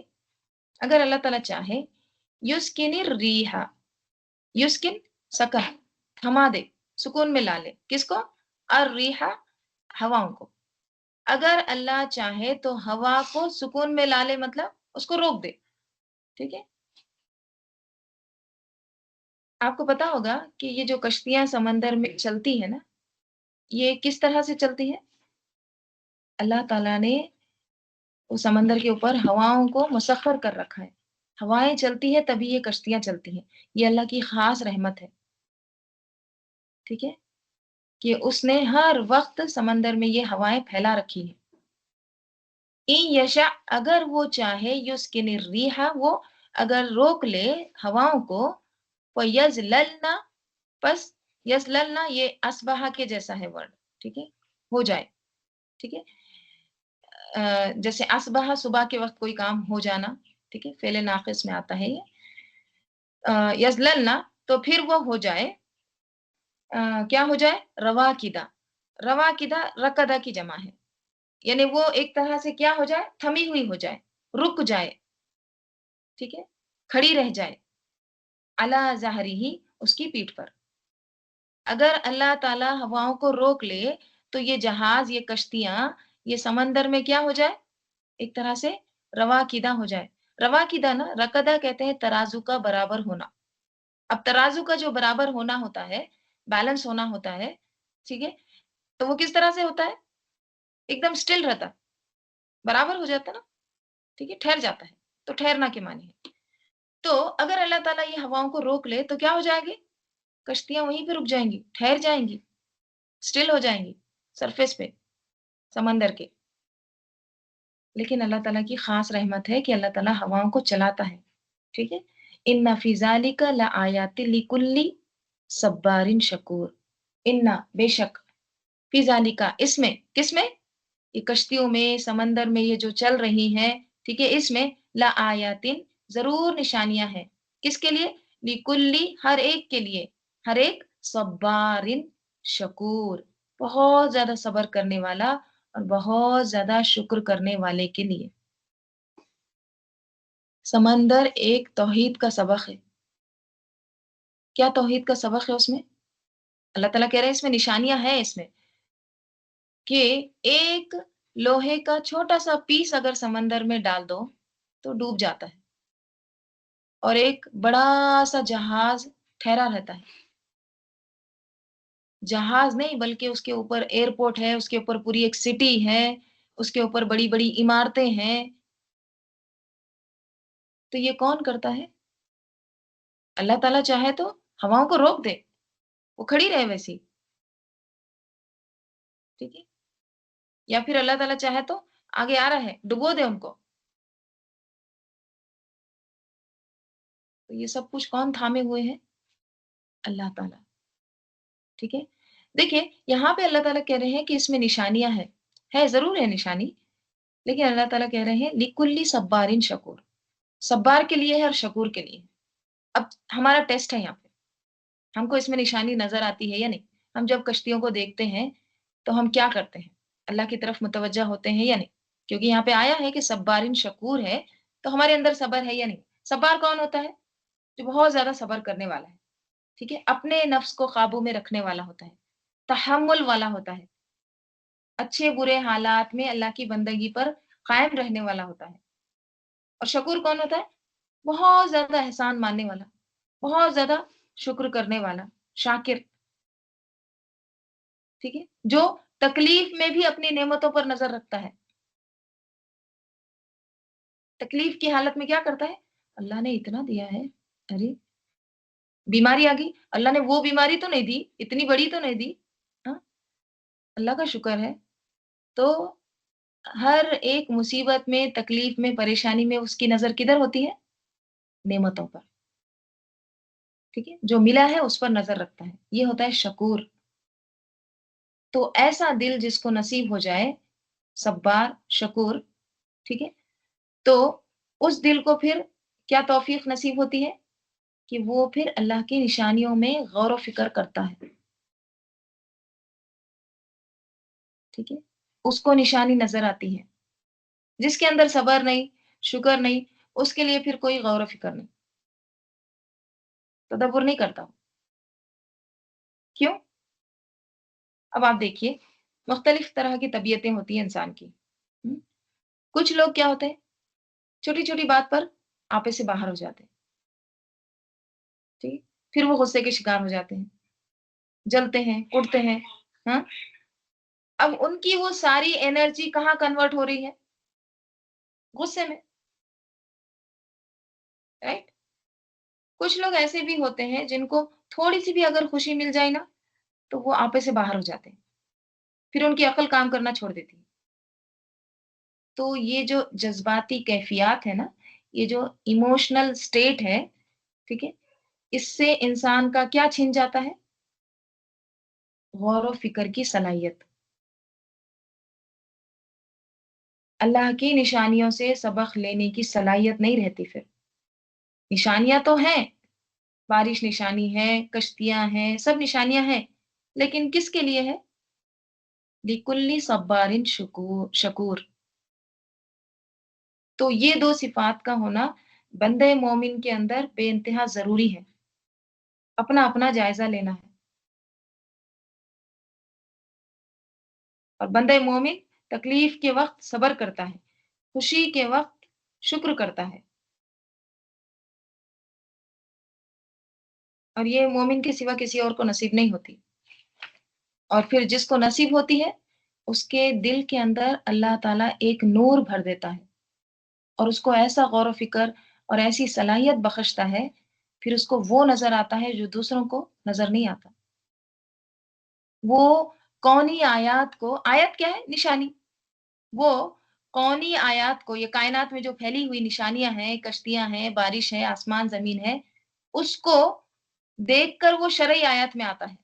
अगर अल्लाह ताला चाहे, युस्किनिर रीहा, युस्किन सकन, थमा दे, सुकून में ला ले, किसको? और रीहा, हवाओं को। अगर अल्लाह चाहे तो हवा को सुकून में ला ले, मतलब उसको रोक दे, ठीक है? आपको पता होगा कि ये जो कश्तियां समंदर में चलती है ना, ये किस तरह से चलती है? अल्लाह ताला ने उस समंदर के ऊपर हवाओं को मुसख्खर कर रखा है। हवाएं चलती है तभी ये कश्तियां चलती हैं। ये अल्लाह की खास रहमत है, ठीक है? कि उसने हर वक़्त समंदर में ये हवाएँ फैला रखी हैं। इन यशा, अगर वो चाहे, युस्किनिर रिहा, वो अगर रोक ले हवाओं को, फयज़ललना, बस यज़ललना ये अस्बहा के जैसा है वर्ड, ठीक है? हो जाए, ठीक है? जैसे अस्बहा सुबह के वक़्त कोई काम हो जाना, ठीक है? फ़ेल नाक़िस में आता है ये। यज़ललना, तो फिर वो हो जाए, क्या हो जाए? रवाकिदा। रवाकिदा रकदा की जमा है। यानी वो एक तरह से क्या हो जाए? थमी हुई हो जाए, रुक जाए, ठीक है? खड़ी रह जाए, अला ज़हरिही, उसकी पीठ पर। अगर अल्लाह ताला हवाओं को रोक ले, तो ये जहाज़, ये कश्तियाँ, ये समंदर में क्या हो जाए? एक तरह से रवाकिदा हो जाए। रवाकिदा ना, रकदा कहते हैं तराजू का बराबर होना। अब तराजू का जो बराबर होना होता है, बैलेंस होना होता है, ठीक है? तो वो किस तरह से होता है? एकदम स्टिल रहता है, बराबर हो जाता है ना, ठीक है? ठहर जाता है, तो ठहरना के मानी है। तो अगर अल्लाह ताला ये हवाओं को रोक ले तो क्या हो जाएगी? कश्तियाँ वहीं पे रुक जाएँगी, ठहर जाएँगी, स्टिल हो जाएँगी, सरफेस पे, समंदर के। लेकिन अल्लाह ताला की ख़ास रहमत है कि अल्लाह ताला हवाओं को चलाता है, ठीक है? इन्ना फ़ी ज़ालिका लआयातिन लिकुल्ली सब्बारिन शकूर। इन्ना, बेशक, फ़ी ज़ालिका, इसमें, किसमें? ये कश्तियों में, समंदर में ये जो चल रही हैं, ठीक है? इसमें लआयातिन, ज़रूर निशानियाँ हैं। किसके लिए? लिकुल्ली, हर एक के लिए, हर एक सब्बारिन शकूर, बहुत ज़्यादा सब्र करने वाला और बहुत ज़्यादा शुक्र करने वाले के लिए। समंदर एक तौहीद का सबक है। क्या तौहीद का सबक है उसमें? अल्लाह ताला कह रहे हैं इसमें निशानियाँ हैं इसमें, कि एक लोहे का छोटा-सा पीस अगर समंदर में डाल दो, तो डूब जाता है। और एक बड़ा-सा जहाज़ ठहरा रहता है। जहाज़ नहीं, बल्कि उसके ऊपर एयरपोर्ट है, उसके ऊपर पूरी एक सिटी है, उसके ऊपर बड़ी-बड़ी इमारतें हैं, تو یہ کون کرتا ہے؟ اللہ تعالیٰ چاہے تو ہواؤں کو روک دے، وہ کھڑی رہے ویسی، ٹھیک ہے؟ یا پھر اللہ تعالیٰ چاہے تو آگے آ رہا ہے، ڈبو دے ان کو۔ تو یہ سب کچھ کون تھامے ہوئے ہیں؟ اللہ تعالیٰ، ٹھیک ہے؟ دیکھیے یہاں پہ اللہ تعالیٰ کہہ رہے ہیں کہ اس میں نشانیاں ہیں، ضرور ہے نشانی، لیکن اللہ تعالیٰ کہہ رہے ہیں لِكُلِّ صَبَّارٍ شکور، صبار کے لیے ہے اور شکور کے لیے ہے۔ اب ہمارا ٹیسٹ ہے یہاں پہ، ہم کو اس میں نشانی نظر آتی ہے یا نہیں؟ ہم جب کشتیوں کو دیکھتے ہیں تو ہم کیا کرتے ہیں؟ اللہ کی طرف متوجہ ہوتے ہیں یا نہیں؟ کیونکہ یہاں پہ آیا ہے کہ صبارن شکور ہے، تو ہمارے اندر صبر ہے یا نہیں؟ صبار کون ہوتا ہے؟ جو بہت زیادہ صبر کرنے والا ہے، ٹھیک ہے؟ اپنے نفس کو قابو میں رکھنے والا ہوتا ہے، تحمل والا ہوتا ہے، اچھے برے حالات میں اللہ کی بندگی پر قائم رہنے والا ہوتا ہے۔ اور شکور کون ہوتا ہے؟ بہت زیادہ احسان ماننے والا، بہت زیادہ شکر کرنے والا، شاکر، ٹھیک ہے؟ جو تکلیف میں بھی اپنی نعمتوں پر نظر رکھتا ہے، تکلیف کی حالت میں کیا کرتا ہے؟ اللہ نے اتنا دیا ہے، ارے بیماری آ گئی، اللہ نے وہ بیماری تو نہیں دی، اتنی بڑی تو نہیں دی، ہاں اللہ کا شکر ہے۔ تو ہر ایک مصیبت میں، تکلیف میں، پریشانی میں اس کی نظر کدھر ہوتی ہے؟ نعمتوں پر، ٹھیک ہے؟ جو ملا ہے اس پر نظر رکھتا ہے، یہ ہوتا ہے شکور۔ تو ایسا دل جس کو نصیب ہو جائے، صبار، شکور، ٹھیک ہے؟ تو اس دل کو پھر کیا توفیق نصیب ہوتی ہے؟ کہ وہ پھر اللہ کی نشانیوں میں غور و فکر کرتا ہے، ٹھیک ہے؟ اس کو نشانی نظر آتی ہے۔ جس کے اندر صبر نہیں، شکر نہیں، اس کے لیے پھر کوئی غور و فکر نہیں، تدبر نہیں کرتا۔ کیوں؟ اب آپ دیکھیے مختلف طرح کی طبیعتیں ہوتی ہیں انسان کی۔ ہم، کچھ لوگ کیا ہوتے ہیں؟ چھوٹی چھوٹی بات پر آپے سے باہر ہو جاتے ہیں، ٹھیک ہے؟ پھر وہ غصے کے شکار ہو جاتے ہیں، جلتے ہیں، اڑتے ہیں، ہاں؟ اب ان کی وہ ساری انرجی کہاں کنورٹ ہو رہی ہے؟ غصے میں، رائٹ؟ کچھ لوگ ایسے بھی ہوتے ہیں جن کو تھوڑی سی بھی اگر خوشی مل جائے نا تو وہ آپے سے باہر ہو جاتے ہیں، پھر ان کی عقل کام کرنا چھوڑ دیتی ہے۔ تو یہ جو جذباتی کیفیات ہے نا، یہ جو ایموشنل اسٹیٹ ہے، ٹھیک ہے؟ اس سے انسان کا کیا چھن جاتا ہے؟ غور و فکر کی صلاحیت، اللہ کی نشانیوں سے سبق لینے کی صلاحیت نہیں رہتی پھر۔ نشانیاں تو ہیں، بارش نشانی ہے، کشتیاں ہیں، سب نشانیاں ہیں، لیکن کس کے لیے ہے؟ لِكُلِّ صَبَّارٍ شکور۔ تو یہ دو صفات کا ہونا بندے مومن کے اندر بے انتہا ضروری ہے، اپنا اپنا جائزہ لینا ہے۔ اور بندہ مومن تکلیف کے وقت صبر کرتا ہے، خوشی کے وقت شکر کرتا ہے، اور یہ مومن کے سوا کسی اور کو نصیب نہیں ہوتی۔ اور پھر جس کو نصیب ہوتی ہے اس کے دل کے اندر اللہ تعالیٰ ایک نور بھر دیتا ہے، اور اس کو ایسا غور و فکر اور ایسی صلاحیت بخشتا ہے، پھر اس کو وہ نظر آتا ہے جو دوسروں کو نظر نہیں آتا۔ وہ کونی آیات کو، آیت کیا ہے؟ نشانی۔ وہ کونی آیات کو، یہ کائنات میں جو پھیلی ہوئی نشانیاں ہیں، کشتیاں ہیں، بارش ہے، آسمان زمین ہے، اس کو دیکھ کر وہ شرعی آیات میں آتا ہے،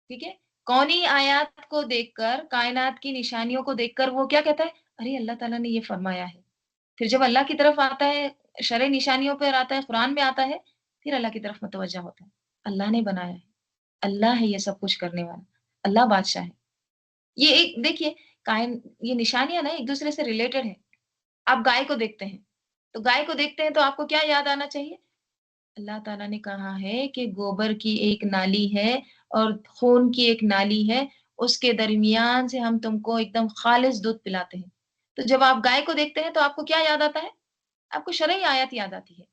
ٹھیک ہے؟ کونی آیات کو دیکھ کر، کائنات کی نشانیوں کو دیکھ کر وہ کیا کہتا ہے؟ ارے اللہ تعالیٰ نے یہ فرمایا ہے۔ پھر جب اللہ کی طرف آتا ہے، شرعی نشانیوں پر آتا ہے، قرآن میں آتا ہے، پھر اللہ کی طرف متوجہ ہوتا ہے۔ اللہ نے بنایا ہے، اللہ ہے یہ سب کچھ کرنے والا، اللہ بادشاہ ہے۔ یہ ایک دیکھیے یہ نشانیاں نا ایک دوسرے سے ریلیٹڈ ہیں۔ آپ گائے کو دیکھتے ہیں، تو گائے کو دیکھتے ہیں تو آپ کو کیا یاد آنا چاہیے؟ اللہ تعالیٰ نے کہا ہے کہ گوبر کی ایک نالی ہے اور خون کی ایک نالی ہے، اس کے درمیان سے ہم تم کو ایک دم خالص دودھ پلاتے ہیں۔ تو جب آپ گائے کو دیکھتے ہیں تو آپ کو کیا یاد آتا ہے؟ آپ کو شرعی آیت یاد آتی ہے۔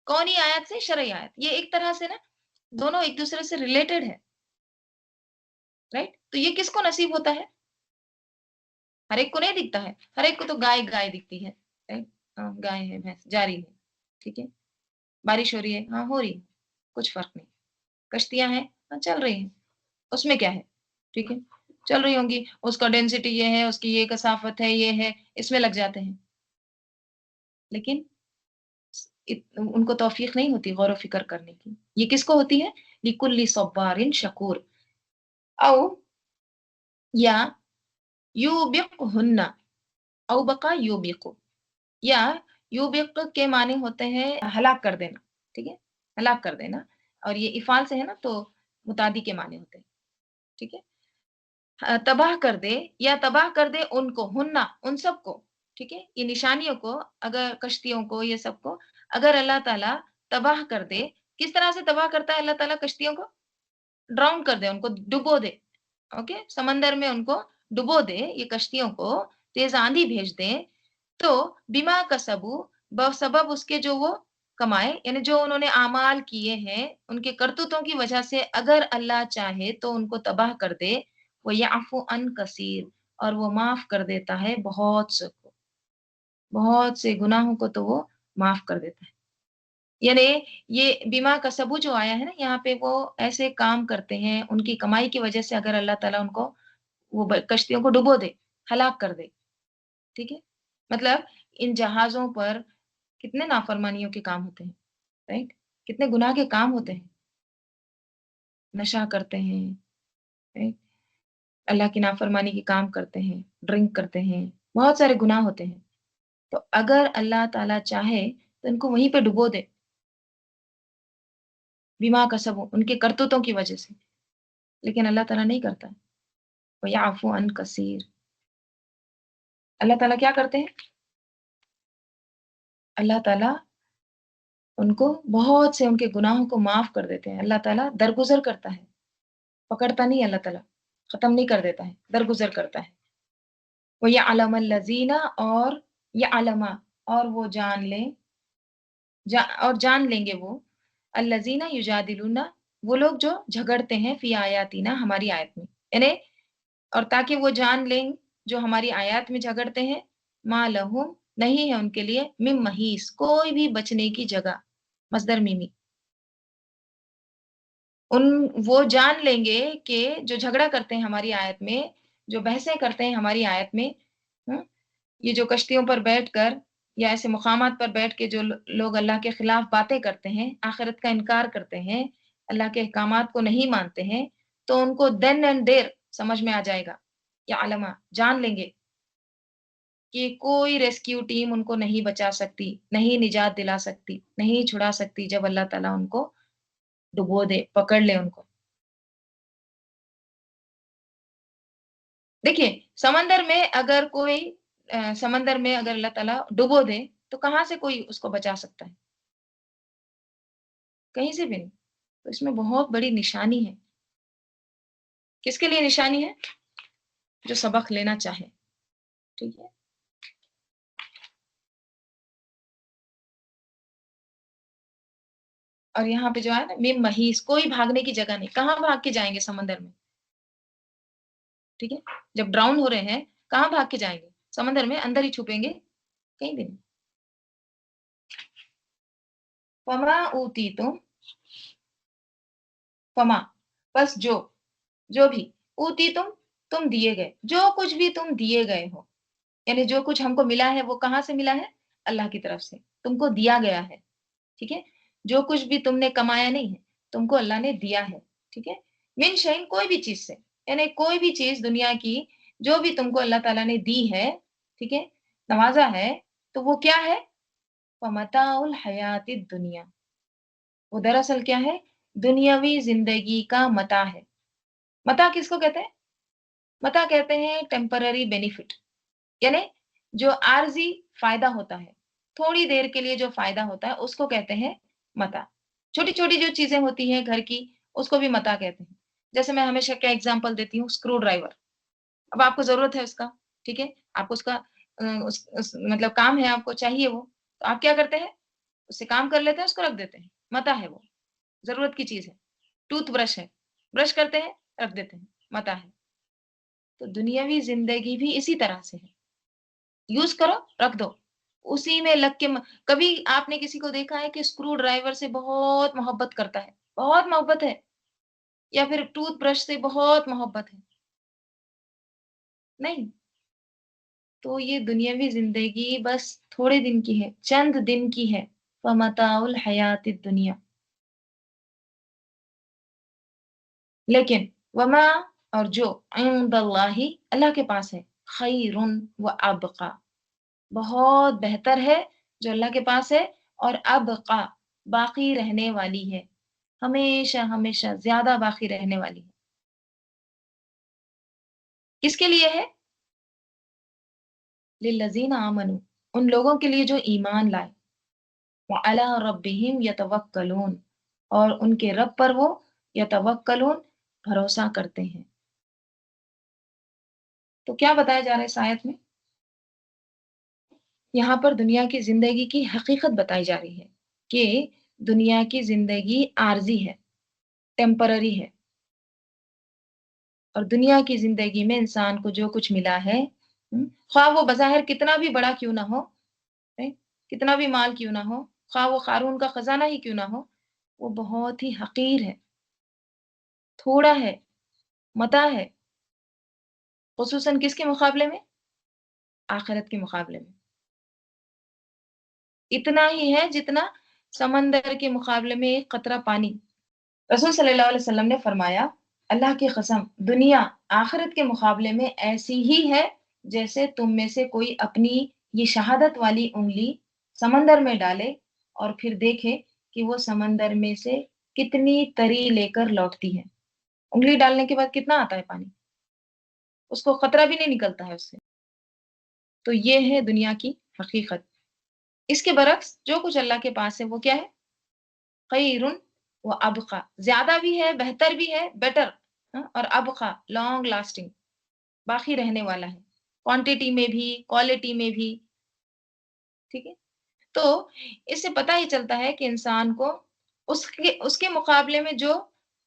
کونی آیت سے شرعی آیت، یہ ایک طرح سے نا دونوں ایک دوسرے سے ریلیٹڈ ہے، رائٹ؟ تو یہ کس کو نصیب ہوتا ہے؟ ہر ایک کو نہیں دکھتا ہے، ہر ایک کو تو گائے گائے دکھتی ہے، राइट? गाय है, भैंस जा रही है, ठीक है? बारिश हो रही है, हाँ, हो रही है, कुछ फ़र्क नहीं। कश्तियाँ हैं, हाँ, चल रही हैं, उसमें क्या है, ठीक है? चल रही होंगी, उसका डेंसिटी ये है, उसकी ये कसाफ़त है, ये है, इसमें लग जाते हैं। लेकिन उनको तौफ़ीक नहीं होती गौर व फ़िक्र करने की। ये किसको होती है? लिकुल्लि सब्बारिन शकूर औ या यूबिक़हुन्ना औ बक़ा यूबिक़ु या यूबिक़ के माने होते हैं हलाक कर देना, ठीक है? हलाक कर देना और ये इफ़ाल से है ना तो मुतादी के माने होते हैं, ठीक है? तबाह कर दे या तबाह कर दे उनको, हुन्ना, उन सबको, ठीक है? ये निशानियों को अगर कश्तियों को, ये सबको अगर अल्लाह ताला तबाह कर दे, किस तरह से तबाह करता है अल्लाह ताला कश्तियों को? ड्राउन कर दे, उनको डुबो दे, ओके? समंदर में उनको डुबो दे, ये कश्तियों को, तेज़ आँधी भेज दे, तो बिमा कसबू बसबब उसके जो वो कमाए, यानी जो उन्होंने आमाल किए हैं, उनके करतूतों की वजह से अगर अल्लाह चाहे तो उनको तबाह कर दे, वो याफ़ु अन कसीर और वो माफ़ कर देता है बहुत से को, बहुत से गुनाहों को तो वो माफ़ कर देता है। यानी ये बिमा कसबू जो आया है ना, यहाँ पे वो ऐसे काम करते हैं, उनकी कमाई की वजह से अगर अल्लाह ताला उनको वो कश्तियों को डुबो दे, हलाक कर दे, ठीक है? मतलब इन जहाज़ों पर कितने नाफरमानियों के काम होते हैं, राइट? कितने गुनाह के काम होते हैं, नशा करते हैं, राइट? अल्लाह की नाफरमानी के काम करते हैं, ड्रिंक करते हैं, बहुत सारे गुनाह होते हैं। तो अगर अल्लाह ताला चाहे तो इनको वहीं पे डुबो दे, बिमा कसबू उनके करतूतों की वजह से, लेकिन अल्लाह ताला नहीं करता है। व याफ़ू अन कसीर अल्लाह ताला क्या करते हैं? अल्लाह ताला उनको बहुत से उनके गुनाहों को माफ़ कर देते हैं। अल्लाह ताला दरगुज़र करता है, पकड़ता नहीं अल्लाह ताला, ख़त्म नहीं कर देता है, दरगुज़र करता है। वो यअलमल लज़ीना और यअलमा और वो जान लें और जान लेंगे वो अल्लज़ीना युजादिलूना वो लोग जो झगड़ते हैं फ़ी आयातिना हमारी आयत में। यानी और ताकि वो जान लें जो हमारी आयत में झगड़ते हैं, मा लहुम नहीं है उनके लिए मिन महीस कोई भी बचने की जगह। मस्दर मिमी। उन वो जान लेंगे कि जो झगड़ा करते हैं हमारी आयत में, जो बहसें करते हैं हमारी आयत में, हुँ? ये जो कश्तियों पर बैठकर या ऐसे मुक़ामात पर बैठ के जो लोग अल्लाह के खिलाफ बातें करते हैं, आखिरत का इनकार करते हैं, अल्लाह के अहकामात को नहीं मानते हैं, तो उनको देन एंड देयर समझ में आ जाएगा, या अलमा जान लेंगे कि कोई रेस्क्यू टीम उनको नहीं बचा सकती, नहीं निजात दिला सकती, नहीं छुड़ा सकती जब अल्लाह ताला उनको डुबो दे, पकड़ ले उनको। देखिए, समंदर में अगर अल्लाह ताला डुबो दे, तो कहाँ से कोई उसको बचा सकता है? कहीं से भी नहीं। तो इसमें बहुत बड़ी निशानी है। किसके लिए निशानी है? जो सबक लेना चाहे, ठीक है? और यहाँ पे जो है ना मिन महीस कोई भागने की जगह नहीं, कहाँ भाग के जाएँगे समंदर में, ठीक है? जब ड्राउन हो रहे हैं, कहाँ भाग के जाएँगे? समंदर में अंदर ही छुपेंगे, कहीं भी नहीं। फमा ऊतीतुम फमा बस जो भी ऊतीतुम तुम दिए गए, जो कुछ भी तुम दिए गए हो, यानी जो कुछ हमको मिला है वो कहाँ से मिला है? अल्लाह की तरफ से, तुमको दिया गया है। ठीक है? जो कुछ भी तुमने कमाया नहीं है, तुमको अल्लाह ने दिया है, ठीक है? मिन शैइन कोई भी चीज़ से, यानी कोई भी चीज़ दुनिया की जो भी तुमको अल्लाह ताला ने दी है, ठीक है? नवाज़ा है, तो वो क्या है? फमताउल हयातिद दुनिया, वो दरअसल क्या है? दुनियावी ज़िंदगी का मता है। मता किसको कहते हैं? मता कहते हैं टेम्परेरी बेनिफिट, यानी जो आर्ज़ी फ़ायदा होता है, थोड़ी देर के लिए जो फ़ायदा होता है, उसको कहते हैं मता। छोटी-छोटी जो चीज़ें होती हैं घर की, उसको भी मता कहते हैं। जैसे मैं हमेशा क्या एग्ज़ाम्पल देती हूँ, स्क्रू ड्राइवर। अब आपको ज़रूरत है उसका, ठीक है? आपको उसका उस मतलब काम है, आपको चाहिए वो, तो आप क्या करते हैं? उससे काम कर लेते हैं, उसको रख देते हैं। मता है वो, ज़रूरत की चीज़ है। टूथब्रश है, ब्रश करते हैं, रख देते हैं, मता है। तो दुनियावी ज़िंदगी भी इसी तरह से है। यूज़ करो, रख दो। उसी में लग के कभी आपने किसी को देखा है कि स्क्रू ड्राइवर से बहुत मोहब्बत करता है, बहुत मोहब्बत है, या फिर टूथ ब्रश से बहुत मोहब्बत है? नहीं। तो ये दुनियावी जिंदगी बस थोड़े दिन की है, चंद दिन की है। फमताउल हयातिद दुनिया। लेकिन वमा, और जो इंदल्लाही, अल्लाह के पास है, खैरुन व अबका, बहुत बेहतर है जो अल्लाह के पास है, और अबका, बाकी रहने वाली है, हमेशा हमेशा ज्यादा बाकी रहने वाली है। किसके लिए है? लिल्लज़ीना आमनू, उन लोगों के लिए जो ईमान लाए, व अला रब्बिहिम यतवक्कलून, और उनके रब पर वो यतवक्कलून, भरोसा करते हैं। तो क्या बताया जा रहा है इस आयत में? यहाँ पर दुनिया की जिंदगी की हकीकत बताई जा रही है कि दुनिया की जिंदगी आर्जी है, टेम्पररी है, और दुनिया की जिंदगी में इंसान को जो कुछ मिला है, ख्वाह वो बज़ाहिर कितना भी बड़ा क्यों ना हो, राइट? कितना भी माल क्यों ना हो, ख्वाह वो क़ारून का खजाना ही क्यों ना हो, वो बहुत ही हकीर है, थोड़ा है, मता है, खुसूसन किसके मुकाबले में? आखिरत के मुकाबले में। इतना ही है जितना समंदर के मुकाबले में एक कतरा पानी। रसूल सल्लल्लाहु अलैहि वसल्लम ने फरमाया, अल्लाह की कसम, दुनिया आखिरत के मुकाबले में ऐसी ही है जैसे तुम में से कोई अपनी ये शहादत वाली उंगली समंदर में डाले और फिर देखे कि वो समंदर में से कितनी तरी लेकर लौटती है। उंगली डालने के बाद कितना आता है पानी, उसको खतरा भी नहीं निकलता है उससे। तो ये है दुनिया की हकीकत। इसके बरक्स जो कुछ अल्लाह के पास है वो क्या है? खैरुन व अबका, ज्यादा भी है, बेहतर भी है, बेटर, और अबका, लॉन्ग लास्टिंग, बाकी रहने वाला है, क्वांटिटी में भी, क्वालिटी में भी। ठीक है? तो इससे पता ही चलता है कि इंसान को उसके उसके मुकाबले में जो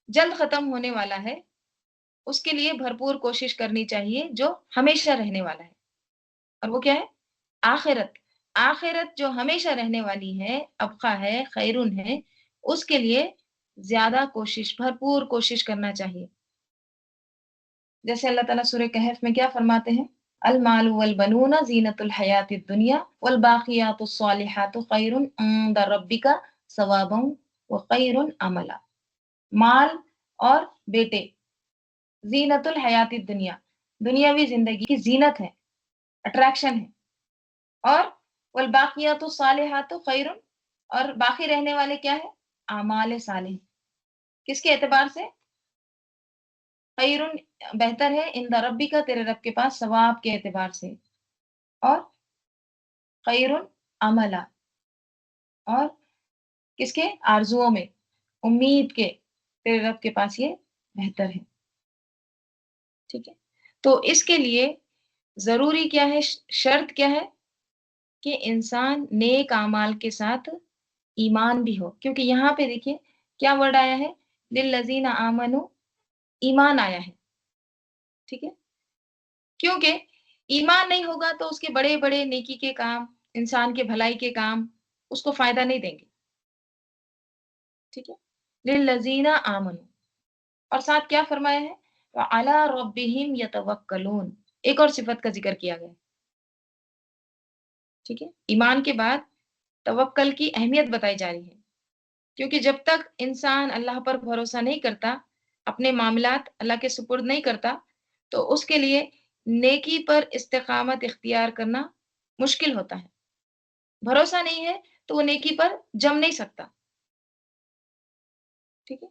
जल्द खत्म होने वाला है, उसके लिए भरपूर कोशिश करनी चाहिए जो हमेशा रहने वाला है। और वो क्या है? आखिरत। आखिरत जो हमेशा रहने वाली है, अबका है, खैरुन है, उसके लिए ज्यादा कोशिश, भरपूर कोशिश करना चाहिए। जैसे अल्लाह ताला सूरह कहफ में क्या फरमाते हैं? अल मालु वल बनूना ज़ीनतुल हयातिद दुनिया वल बाकियातुस सालिहातु खैरुन इंदा रब्बिका सवाबन व खैरुन अमला। माल और बेटे ज़ीनतुल हयातिद दुनिया, दुनियावी जिंदगी की जीनत है, अट्रैक्शन है। और वल बाकियातुस सालिहातु खैरुन, और बाकी रहने वाले क्या है? आमाल सालिह। किसके एतबार से? खैरुन, बेहतर है, इंदा रब्बिका, तेरे रब के पास, सवाब के एतबार से, और खैरुन अमला, और किसके? आरजुओं में, उम्मीद के, तेरे रब के पास ये बेहतर है। ठीक है? तो इसके लिए जरूरी क्या है, शर्त क्या है? कि इंसान नेक आमाल के साथ ईमान भी हो, क्योंकि यहाँ पे देखिए क्या वर्ड आया है? लिल्लज़ीना आमनु, ईमान आया है। ठीक है? क्योंकि ईमान नहीं होगा तो उसके बड़े-बड़े नेकी के काम, इंसान के भलाई के काम उसको फ़ायदा नहीं देंगे। ठीक है? लिल्लज़ीना आमनू, और साथ क्या फरमाया है? व अला रब्बिहिम यतवक्कलून, एक और सिफत का ज़िक्र किया गया है। ठीक है? ईमान के बाद तवक्कल की अहमियत बताई जा रही है। क्योंकि जब तक इंसान अल्लाह पर भरोसा नहीं करता, अपने मामलात अल्लाह के सुपुर्द नहीं करता, तो उसके लिए नेकी पर इस्तिकामत इख्तियार करना मुश्किल होता है। भरोसा नहीं है तो वो नेकी पर जम नहीं सकता। ठीक है?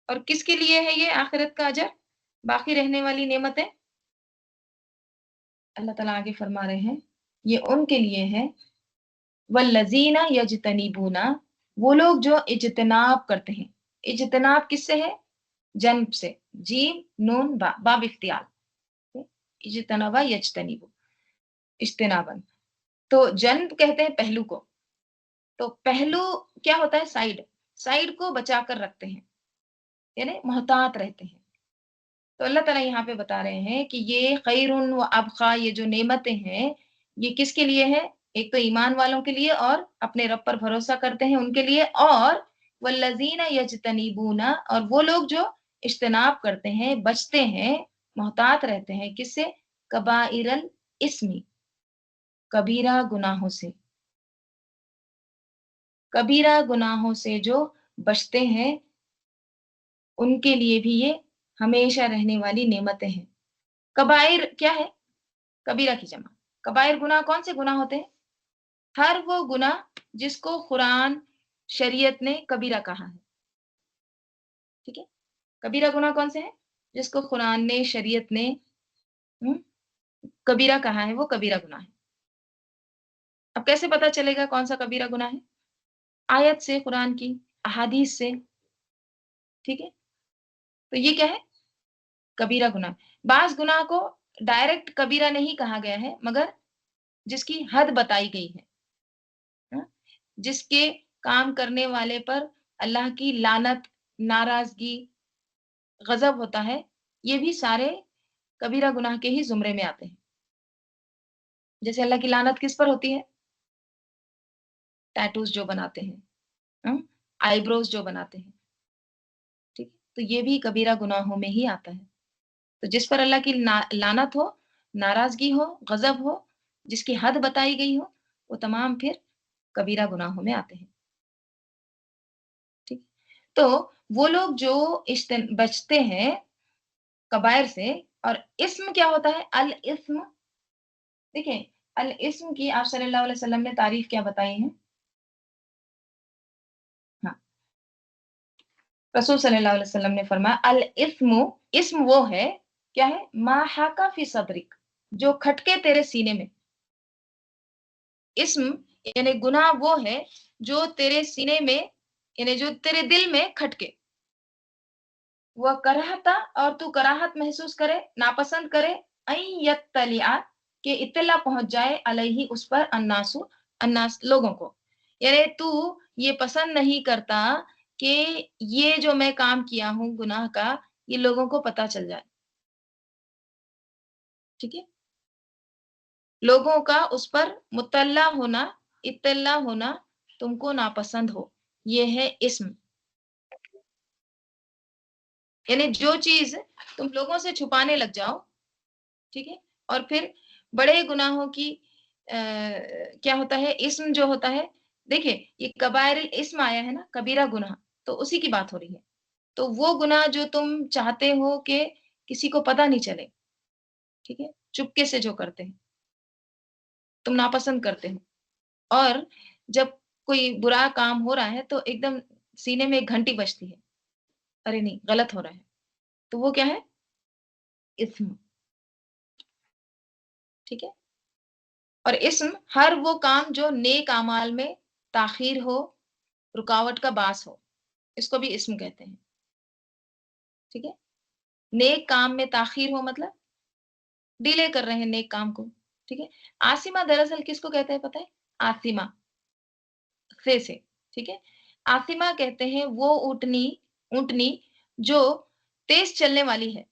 और किसके लिए है ये आखिरत का अजर, बाकी रहने वाली नेमतें? अल्लाह ताला आगे फरमा रहे हैं, ये उनके लिए है, वल्लज़ीना यजतनिबूना, वो लोग जो इज्तिनाब करते हैं। इज्तिनाब किससे है? जन्ब से, जीम नून बा, बाब इख्तियार। इज्तनबा यज्तनिबु, इज्तिनाबन। तो जन्ब कहते हैं पहलू को। तो पहलू क्या होता है? साइड। साइड को बचा कर रखते हैं, यानी मोहतात रहते हैं। तो अल्लाह ताला यहाँ पे बता रहे हैं कि ये खैरुन व अबका, ये जो नेमतें हैं, یہ کس کے لیے ہے؟ ایک تو ایمان والوں کے لیے اور اپنے رب پر بھروسہ کرتے ہیں ان کے لیے، اور والذین یجتنبون، اور وہ لوگ جو اجتناب کرتے ہیں، بچتے ہیں، محتاط رہتے ہیں کس سے؟ کبائر الاسم، کبیرہ گناہوں سے، کبیرہ گناہوں سے جو بچتے ہیں ان کے لیے بھی یہ ہمیشہ رہنے والی نعمتیں ہیں۔ کبائر کیا ہے؟ کبیرہ کی جمع۔ کبائر گناہ کون سے گناہ ہوتے ہیں؟ ہر وہ گناہ جس کو قرآن شریعت نے کبیرہ کہا ہے، ٹھیک ہے؟ کبیرہ گناہ کون سے ہیں؟ جس کو قرآن نے، شریعت نے کبیرہ کہا ہے، وہ کبیرہ گناہ ہے۔ اب کیسے پتا چلے گا کون سا کبیرہ گناہ ہے؟ آیت سے، قرآن کی احادیث سے، ٹھیک ہے؟ تو یہ کیا ہے؟ کبیرہ گناہ۔ بعض گناہ کو ڈائریکٹ کبیرہ نہیں کہا گیا ہے، مگر جس کی حد بتائی گئی ہے، جس کے کام کرنے والے پر اللہ کی لعنت، ناراضگی، غضب ہوتا ہے، یہ بھی سارے کبیرہ گناہ کے ہی زمرے میں آتے ہیں۔ جیسے اللہ کی لعنت کس پر ہوتی ہے؟ ٹیٹوز جو بناتے ہیں، آئی بروز جو بناتے ہیں، ٹھیک ہے؟ تو یہ بھی کبیرہ گناہوں میں ہی آتا ہے۔ تو جس پر اللہ کی لعنت ہو، ناراضگی ہو، غضب ہو، جس کی حد بتائی گئی ہو، وہ تمام پھر کبیرہ گناہوں میں آتے ہیں، ٹھیک؟ تو وہ لوگ جو بچتے ہیں کبائر سے، اور اسم کیا ہوتا ہے؟ الاسم، دیکھیں الاسم کی آپ صلی اللہ علیہ وسلم نے تعریف کیا بتائی ہے؟ ہاں، رسول صلی اللہ علیہ وسلم نے فرمایا الاسم، اسم وہ ہے، کیا ہے؟ ما حاکا فی صدرک، جو کھٹکے تیرے سینے میں۔ اسم یعنی گناہ وہ ہے جو تیرے سینے میں، یعنی جو تیرے دل میں کھٹکے، وہ کراہتا، اور تو کراہت محسوس کرے، ناپسند کرے، این یطلع، کہ اطلاع پہنچ جائے، علیہ اس پر، الناس لوگوں کو، یعنی تو یہ پسند نہیں کرتا کہ یہ جو میں کام کیا ہوں گناہ کا، یہ لوگوں کو پتہ چل جائے، ٹھیک ہے؟ لوگوں کا اس پر مطلع ہونا، اطلاع ہونا تم کو ناپسند ہو، یہ ہے اسم۔ یعنی جو چیز تم لوگوں سے چھپانے لگ جاؤ، ٹھیک ہے؟ اور پھر بڑے گناہوں کی کیا ہوتا ہے؟ اسم جو ہوتا ہے، دیکھیں یہ کبائر الاسم آیا ہے نا، کبیرہ گناہ، تو اسی کی بات ہو رہی ہے۔ تو وہ گناہ جو تم چاہتے ہو کہ کسی کو پتہ نہیں چلے، ٹھیک ہے؟ چپکے سے جو کرتے ہیں، تم ناپسند کرتے ہو، اور جب کوئی برا کام ہو رہا ہے تو ایک دم سینے میں ایک گھنٹی بجتی ہے، ارے نہیں غلط ہو رہا ہے، تو وہ کیا ہے؟ اسم، ٹھیک ہے؟ اور اسم ہر وہ کام جو نیک اعمال میں تاخیر ہو، رکاوٹ کا باعث ہو، اس کو بھی اسم کہتے ہیں، ٹھیک ہے؟ نیک کام میں تاخیر ہو مطلب ڈیلے کر رہے ہیں نیک کام کو، ٹھیک ہے؟ آسمہ دراصل کس کو کہتے ہیں پتہ ہے؟ آسمہ سے، ٹھیک ہے؟ آسمہ کہتے ہیں وہ اونٹنی جو تیز چلنے والی ہے،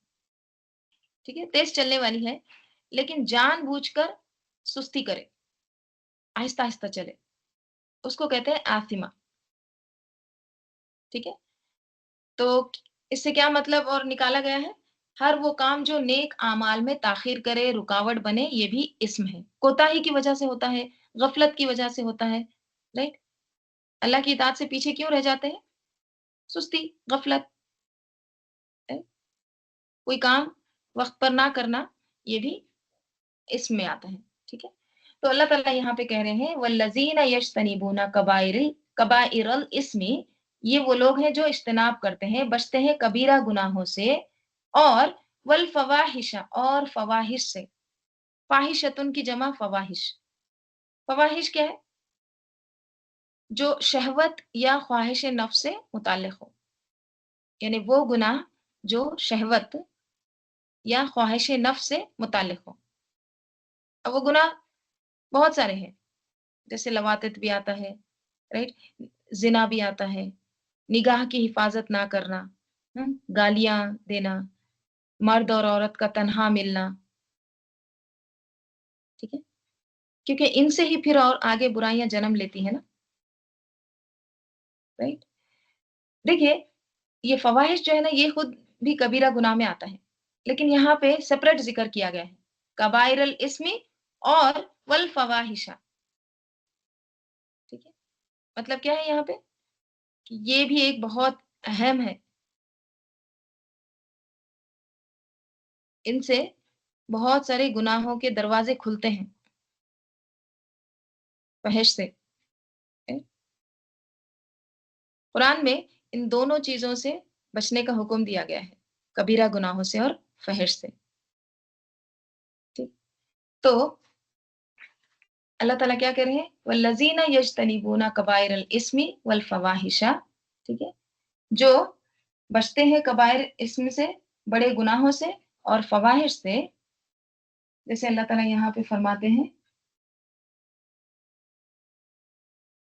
ٹھیک ہے؟ تیز چلنے والی ہے لیکن جان بوجھ کر سستی کرے، آہستہ آہستہ چلے، اس کو کہتے ہیں آسمہ، ٹھیک ہے؟ تو اس سے کیا مطلب اور نکالا گیا ہے؟ ہر وہ کام جو نیک اعمال میں تاخیر کرے، رکاوٹ بنے، یہ بھی اسم ہے۔ کوتاہی کی وجہ سے ہوتا ہے، غفلت کی وجہ سے ہوتا ہے، رائٹ؟ اللہ کی اطاعت سے پیچھے کیوں رہ جاتے ہیں؟ سستی، غفلت، right؟ کوئی کام وقت پر نہ کرنا، یہ بھی اسم میں آتا ہے، ٹھیک ہے؟ تو اللہ تعالیٰ یہاں پہ کہہ رہے ہیں والذین یجتنبون کبائر الاسم، یہ وہ لوگ ہیں جو اجتناب کرتے ہیں، بچتے ہیں کبیرہ گناہوں سے، اور والفواحش، اور فواحش سے، فاحشتن کی جمع فواحش۔ فواحش کیا ہے؟ جو شہوت یا خواہش نفس سے متعلق ہو، یعنی وہ گناہ جو شہوت یا خواہش نفس سے متعلق ہو۔ اب وہ گناہ بہت سارے ہیں، جیسے لواطت بھی آتا ہے، رائٹ؟ زنا بھی آتا ہے، نگاہ کی حفاظت نہ کرنا، گالیاں دینا، مرد اور عورت کا تنہا ملنا، ٹھیک ہے؟ क्योंकि इनसे ही फिर और आगे बुराइयां जन्म लेती हैं ना, राइट। देखिए, ये फवाहिश जो है ना, ये खुद भी कबीरा गुनाह में आता है, लेकिन यहाँ पे सेपरेट जिक्र किया गया है, कबाइरल इस्मी और वल फवाहिशा। ठीक है, मतलब क्या है यहाँ पे कि ये भी एक बहुत अहम है, इनसे बहुत सारे गुनाहों के दरवाजे खुलते हैं, फहश से। कुरान में इन दोनों चीज़ों से बचने का हुक्म दिया गया है, कबीरा गुनाहों से और फ़हिश से। ठीक? तो अल्लाह ताला क्या कह रहे हैं? वल्लज़ीना यज्तनिबूना कबाइरल इस्मि वल फ़वाहिशा, ठीक है? जो बचते हैं कबाइर इस्म से, बड़े गुनाहों से और फ़वाहिश से, जैसे अल्लाह ताला यहाँ पे फरमाते हैं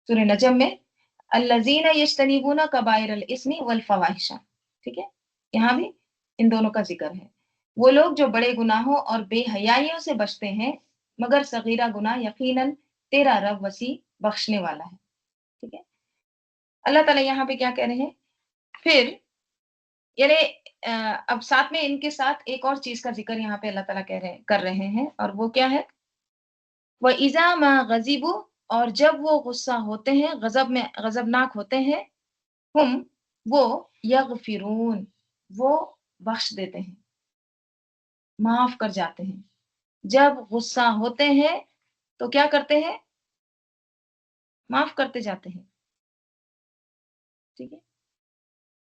सूरह नजम में, अल्लज़ीना यज्तनिबूना कबाइरल इस्मि वल फ़वाहिशा, ठीक है? यहाँ भी इन दोनों का ज़िक्र है। वो लोग जो बड़े गुनाहों और बेहयाइयों से बचते हैं, मगर सगीरा गुनाह यकीनन तेरा रब वसी बख्शने वाला है, ठीक है? अल्लाह ताला यहाँ पे क्या कह रहे हैं? फिर यानी अब साथ में इनके साथ एक और चीज़ का ज़िक्र यहाँ पे अल्लाह ताला कर रहे हैं और वो क्या है? व इज़ा मा ग़ज़िबू, और जब वो गुस्सा होते हैं, ग़ज़बनाक होते हैं, हुम, वो यग़फ़िरून, वो बख्श देते हैं, माफ़ कर जाते हैं। जब गुस्सा होते हैं तो क्या करते हैं? माफ़ करते जाते हैं, ठीक है?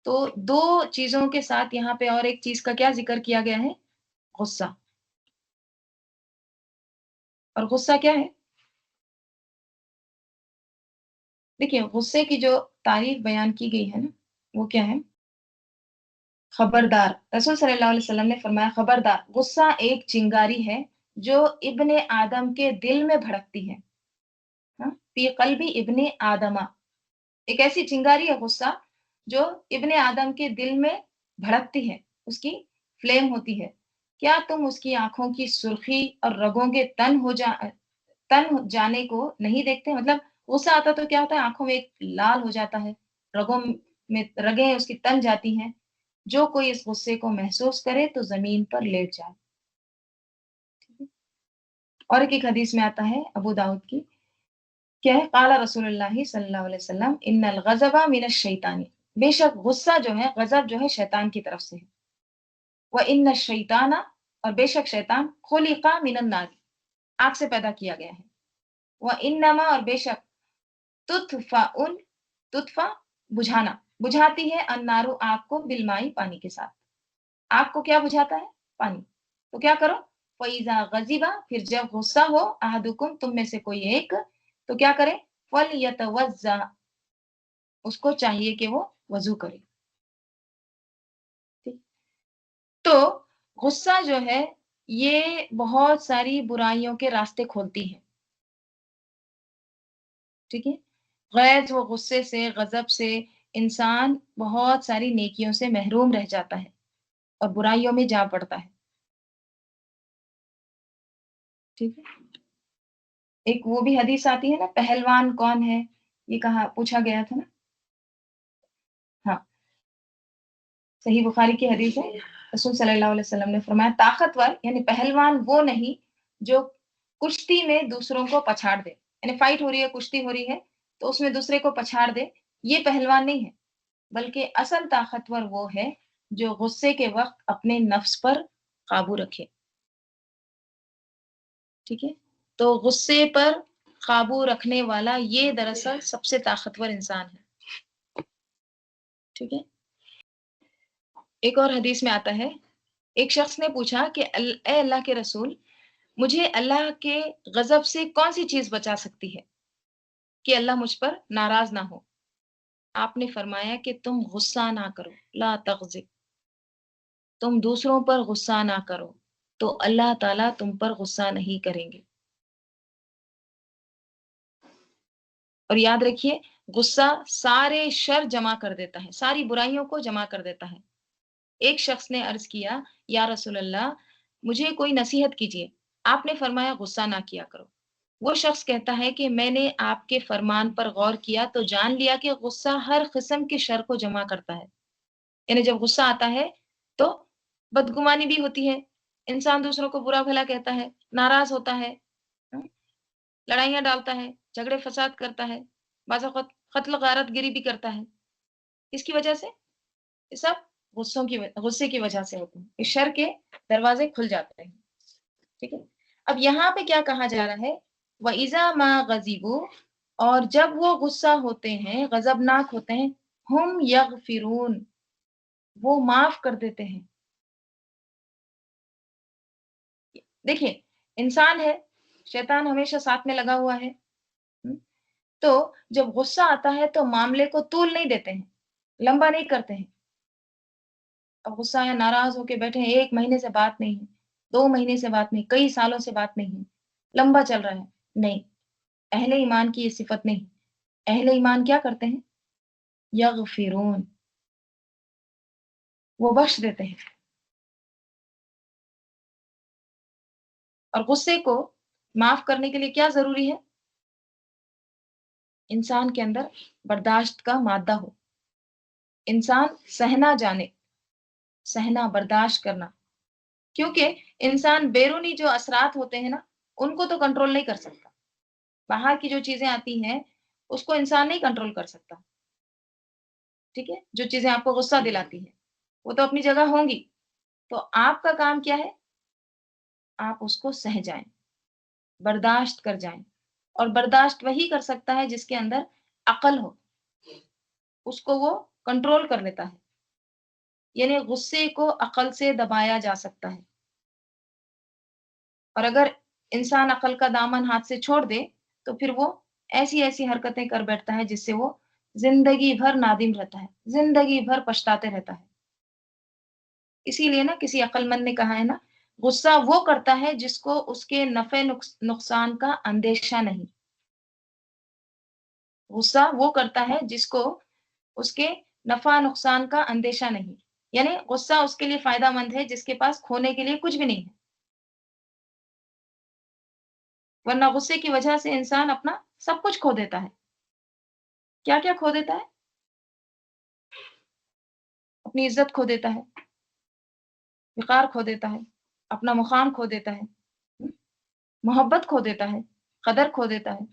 तो 2 चीज़ों के साथ यहाँ पे और एक चीज़ का क्या ज़िक्र किया गया है? गुस्सा। और गुस्सा क्या है? देखिए, गुस्से की जो तारीफ़ बयान की गई है ना, वो क्या है? खबरदार, रसूल सल्लल्लाहु अलैहि वसल्लम ने फरमाया, खबरदार, गुस्सा एक चिंगारी है जो इब्ने आदम के दिल में भड़कती है। हाँ? फ़ी क़ल्बि इब्ने आदमा, एक ऐसी चिंगारी है गुस्सा जो इब्ने आदम के दिल में भड़कती है, उसकी फ्लेम होती है। क्या तुम उसकी आँखों की सुर्ख़ी और रगों के तन जाने को नहीं देखते? मतलब गुस्सा आता तो क्या होता है, आँखों में एक लाल हो जाता है, रगों में रगें उसकी तन जाती हैं। जो कोई इस गुस्से को महसूस करे तो ज़मीन पर लेट जाए। ठीक है? और एक हदीस में आता है अबू दाऊद की, क्या है? क़ाला रसूलुल्लाहि सल्लल्लाहु अलैहि वसल्लम, इन्नल ग़ज़बा मिनश शैतानी, बेशक गुस्सा जो है, ग़ज़ब जो है शैतान की तरफ से है। व इन्नश शैताना, और बेशक शैतान खुलिक़ा मिनन नार, आग से पैदा किया गया है। व इन्नमा, और बेशक तुत्फ़अुन, तुत्फ़ा बुझाना, बुझाती है अन्नारु आग को बिलमाई पानी के साथ। आग को क्या बुझाता है? पानी। तो क्या करो? फ़इज़ा ग़ज़िबा, फिर जब गुस्सा हो अहदुकुम, तुम में से कोई एक, तो क्या करे? फ़लयतवज़्ज़ा, उसको चाहिए कि वो वज़ू करे। ठीक? तो गुस्सा जो है, ये बहुत सारी बुराइयों के रास्ते खोलती है। ठीक है? ग़ैज़ व गुस्से से, ग़ज़ब से इंसान बहुत सारी नेकियों से महरूम रह जाता है और बुराइयों में जा पड़ता है। ठीक है? एक वो भी हदीस आती है ना, पहलवान कौन है? ये कहा पूछा गया था ना? हाँ, सही बुखारी की हदीस है। रसूल सल्लल्लाहु अलैहि वसल्लम ने फरमाया, ताकतवर यानी पहलवान वो नहीं जो कुश्ती में दूसरों को पछाड़ दे। यानी फाइट हो रही है, कुश्ती हो रही है, तो उसमें दूसरे को पछाड़ दे, ये पहलवान नहीं है। बल्कि असल ताकतवर वो है जो गुस्से के वक़्त अपने नफ्स पर काबू रखे। ठीक है? तो गुस्से पर काबू रखने वाला ये दरअसल सबसे ताकतवर इंसान है। ठीक है? एक और हदीस में आता है, एक शख्स ने पूछा कि ए अल्लाह के रसूल, मुझे अल्लाह के गज़ब से कौन-सी चीज़ बचा सकती है कि अल्लाह मुझ पर नाराज़ ना हो? आपने फरमाया कि तुम गुस्सा ना करो, ला तग़ज़िब, तुम दूसरों पर गुस्सा ना करो, तो अल्लाह ताला तुम पर गुस्सा नहीं करेंगे। और याद रखिए, गुस्सा सारे शर जमा कर देता है, सारी बुराइयों को जमा कर देता है। एक शख्स ने अर्ज़ किया, या रसूल अल्लाह, मुझे कोई नसीहत कीजिए। आपने फरमाया गुस्सा ना किया करो। وہ شخص کہتا ہے کہ میں نے آپ کے فرمان پر غور کیا تو جان لیا کہ غصہ ہر قسم کے شر کو جمع کرتا ہے. یعنی جب غصہ آتا ہے تو بدگمانی بھی ہوتی ہے، انسان دوسروں کو برا بھلا کہتا ہے، ناراض ہوتا ہے، ہم، لڑائیاں ڈالتا ہے، جھگڑے فساد کرتا ہے، بعض اوقات قتل غارت گری بھی کرتا ہے. اس کی وجہ سے یہ سب غصے کی وجہ سے ہوتے ہیں. اس شر کے دروازے کھل جاتے ہیں. ٹھیک ہے. اب یہاں پہ کیا کہا جا رہا ہے؟ وَإِذَا مَا غَضِبُوا، اور جب وہ غصہ ہوتے ہیں، غضبناک ہوتے ہیں، ہم یغفرون، وہ معاف کر دیتے ہیں. دیکھیں، انسان ہے، شیطان ہمیشہ ساتھ میں لگا ہوا ہے. ہم، تو جب غصہ آتا ہے تو معاملے کو طول نہیں دیتے ہیں، لمبا نہیں کرتے ہیں. اب غصہ ہے، ناراض ہو کے بیٹھے ہیں، 1 مہینے سے بات نہیں ہے، 2 مہینے سے بات نہیں، کئی سالوں سے بات نہیں ہے، لمبا چل رہا ہے. نہیں، اہل ایمان کی یہ صفت نہیں. اہل ایمان کیا کرتے ہیں؟ یغفرون، وہ بخش دیتے ہیں. اور غصے کو معاف کرنے کے لیے کیا ضروری ہے؟ انسان کے اندر برداشت کا مادہ ہو، انسان سہنا جانے، سہنا، برداشت کرنا. کیونکہ انسان بیرونی جو اثرات ہوتے ہیں نا، ان کو تو کنٹرول نہیں کر سکتا. باہر کی جو چیزیں آتی ہیں اس کو انسان نہیں کنٹرول کر سکتا. ٹھیک ہے، جو چیزیں آپ کو غصہ دلاتی ہیں وہ تو اپنی جگہ ہوں گی. تو آپ کا کام کیا ہے؟ آپ اس کو سہ جائیں، برداشت کر جائیں. اور برداشت وہی کر سکتا ہے جس کے اندر عقل ہو، اس کو وہ کنٹرول کر لیتا ہے. یعنی غصے کو عقل سے دبایا جا سکتا ہے. اور اگر انسان عقل کا دامن ہاتھ سے چھوڑ دے تو پھر وہ ایسی ایسی حرکتیں کر بیٹھتا ہے جس سے وہ زندگی بھر نادم رہتا ہے، زندگی بھر پچھتاتے رہتا ہے. اسی لیے نا کسی عقل مند نے کہا ہے نا، غصہ وہ کرتا ہے جس کو اس کے نفع نقصان کا اندیشہ نہیں. غصہ وہ کرتا ہے جس کو اس کے نفع نقصان کا اندیشہ نہیں. یعنی غصہ اس کے لیے فائدہ مند ہے جس کے پاس کھونے کے لیے کچھ بھی نہیں ہے. ورنہ غصے کی وجہ سے انسان اپنا سب کچھ کھو دیتا ہے. کیا کیا کھو دیتا ہے؟ اپنی عزت کھو دیتا ہے، وقار کھو دیتا ہے، اپنا مقام کھو دیتا ہے، محبت کھو دیتا ہے، قدر کھو دیتا ہے.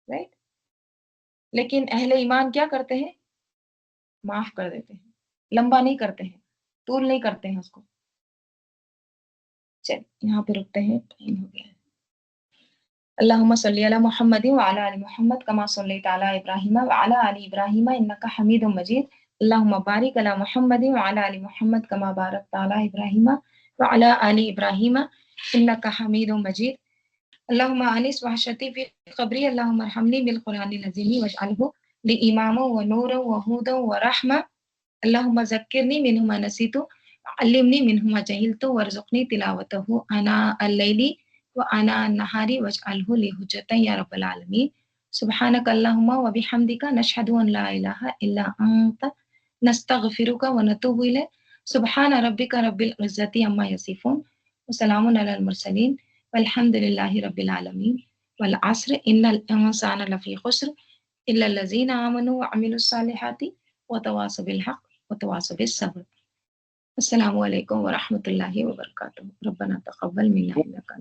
رائٹ. لیکن اہل ایمان کیا کرتے ہیں؟ معاف کر دیتے ہیں، لمبا نہیں کرتے ہیں، طول نہیں کرتے ہیں اس کو. چل یہاں پہ رکتے ہیں، ٹائم ہو گیا ہے. اللهم صل على محمد وعلى ال محمد كما صليت على ابراهيم وعلى ال ابراهيم انك حميد مجيد. اللهم بارك على محمد وعلى ال محمد كما باركت على ابراهيم وعلى ال ابراهيم انك حميد مجيد. اللهم انس وحشتي في قبري. اللهم ارحمني بالقران العظيم واجعله لي اماما ونورا وهدى ورحمه. اللهم ذكرني منه ما نسيت وعلمني منه ما جهلت وارزقني تلاوته آناء الليل وآناء النهار واجعله لي حجة يا رب العالمين. سبحانك اللهم وبحمدك نشهد أن لا إله إلا أنت نستغفرك ونتوب إليك. سبحان ربك رب العزة عما يصفون وسلام على المرسلين والحمد لله رب العالمين. والعصر إن الإنسان لفي خسر إلا الذين آمنوا وعملوا الصالحات وتواصوا بالحق وتواصوا بالصبر. السلام علیکم ورحمۃ اللہ وبرکاتہ. ربنا تقبل منا انک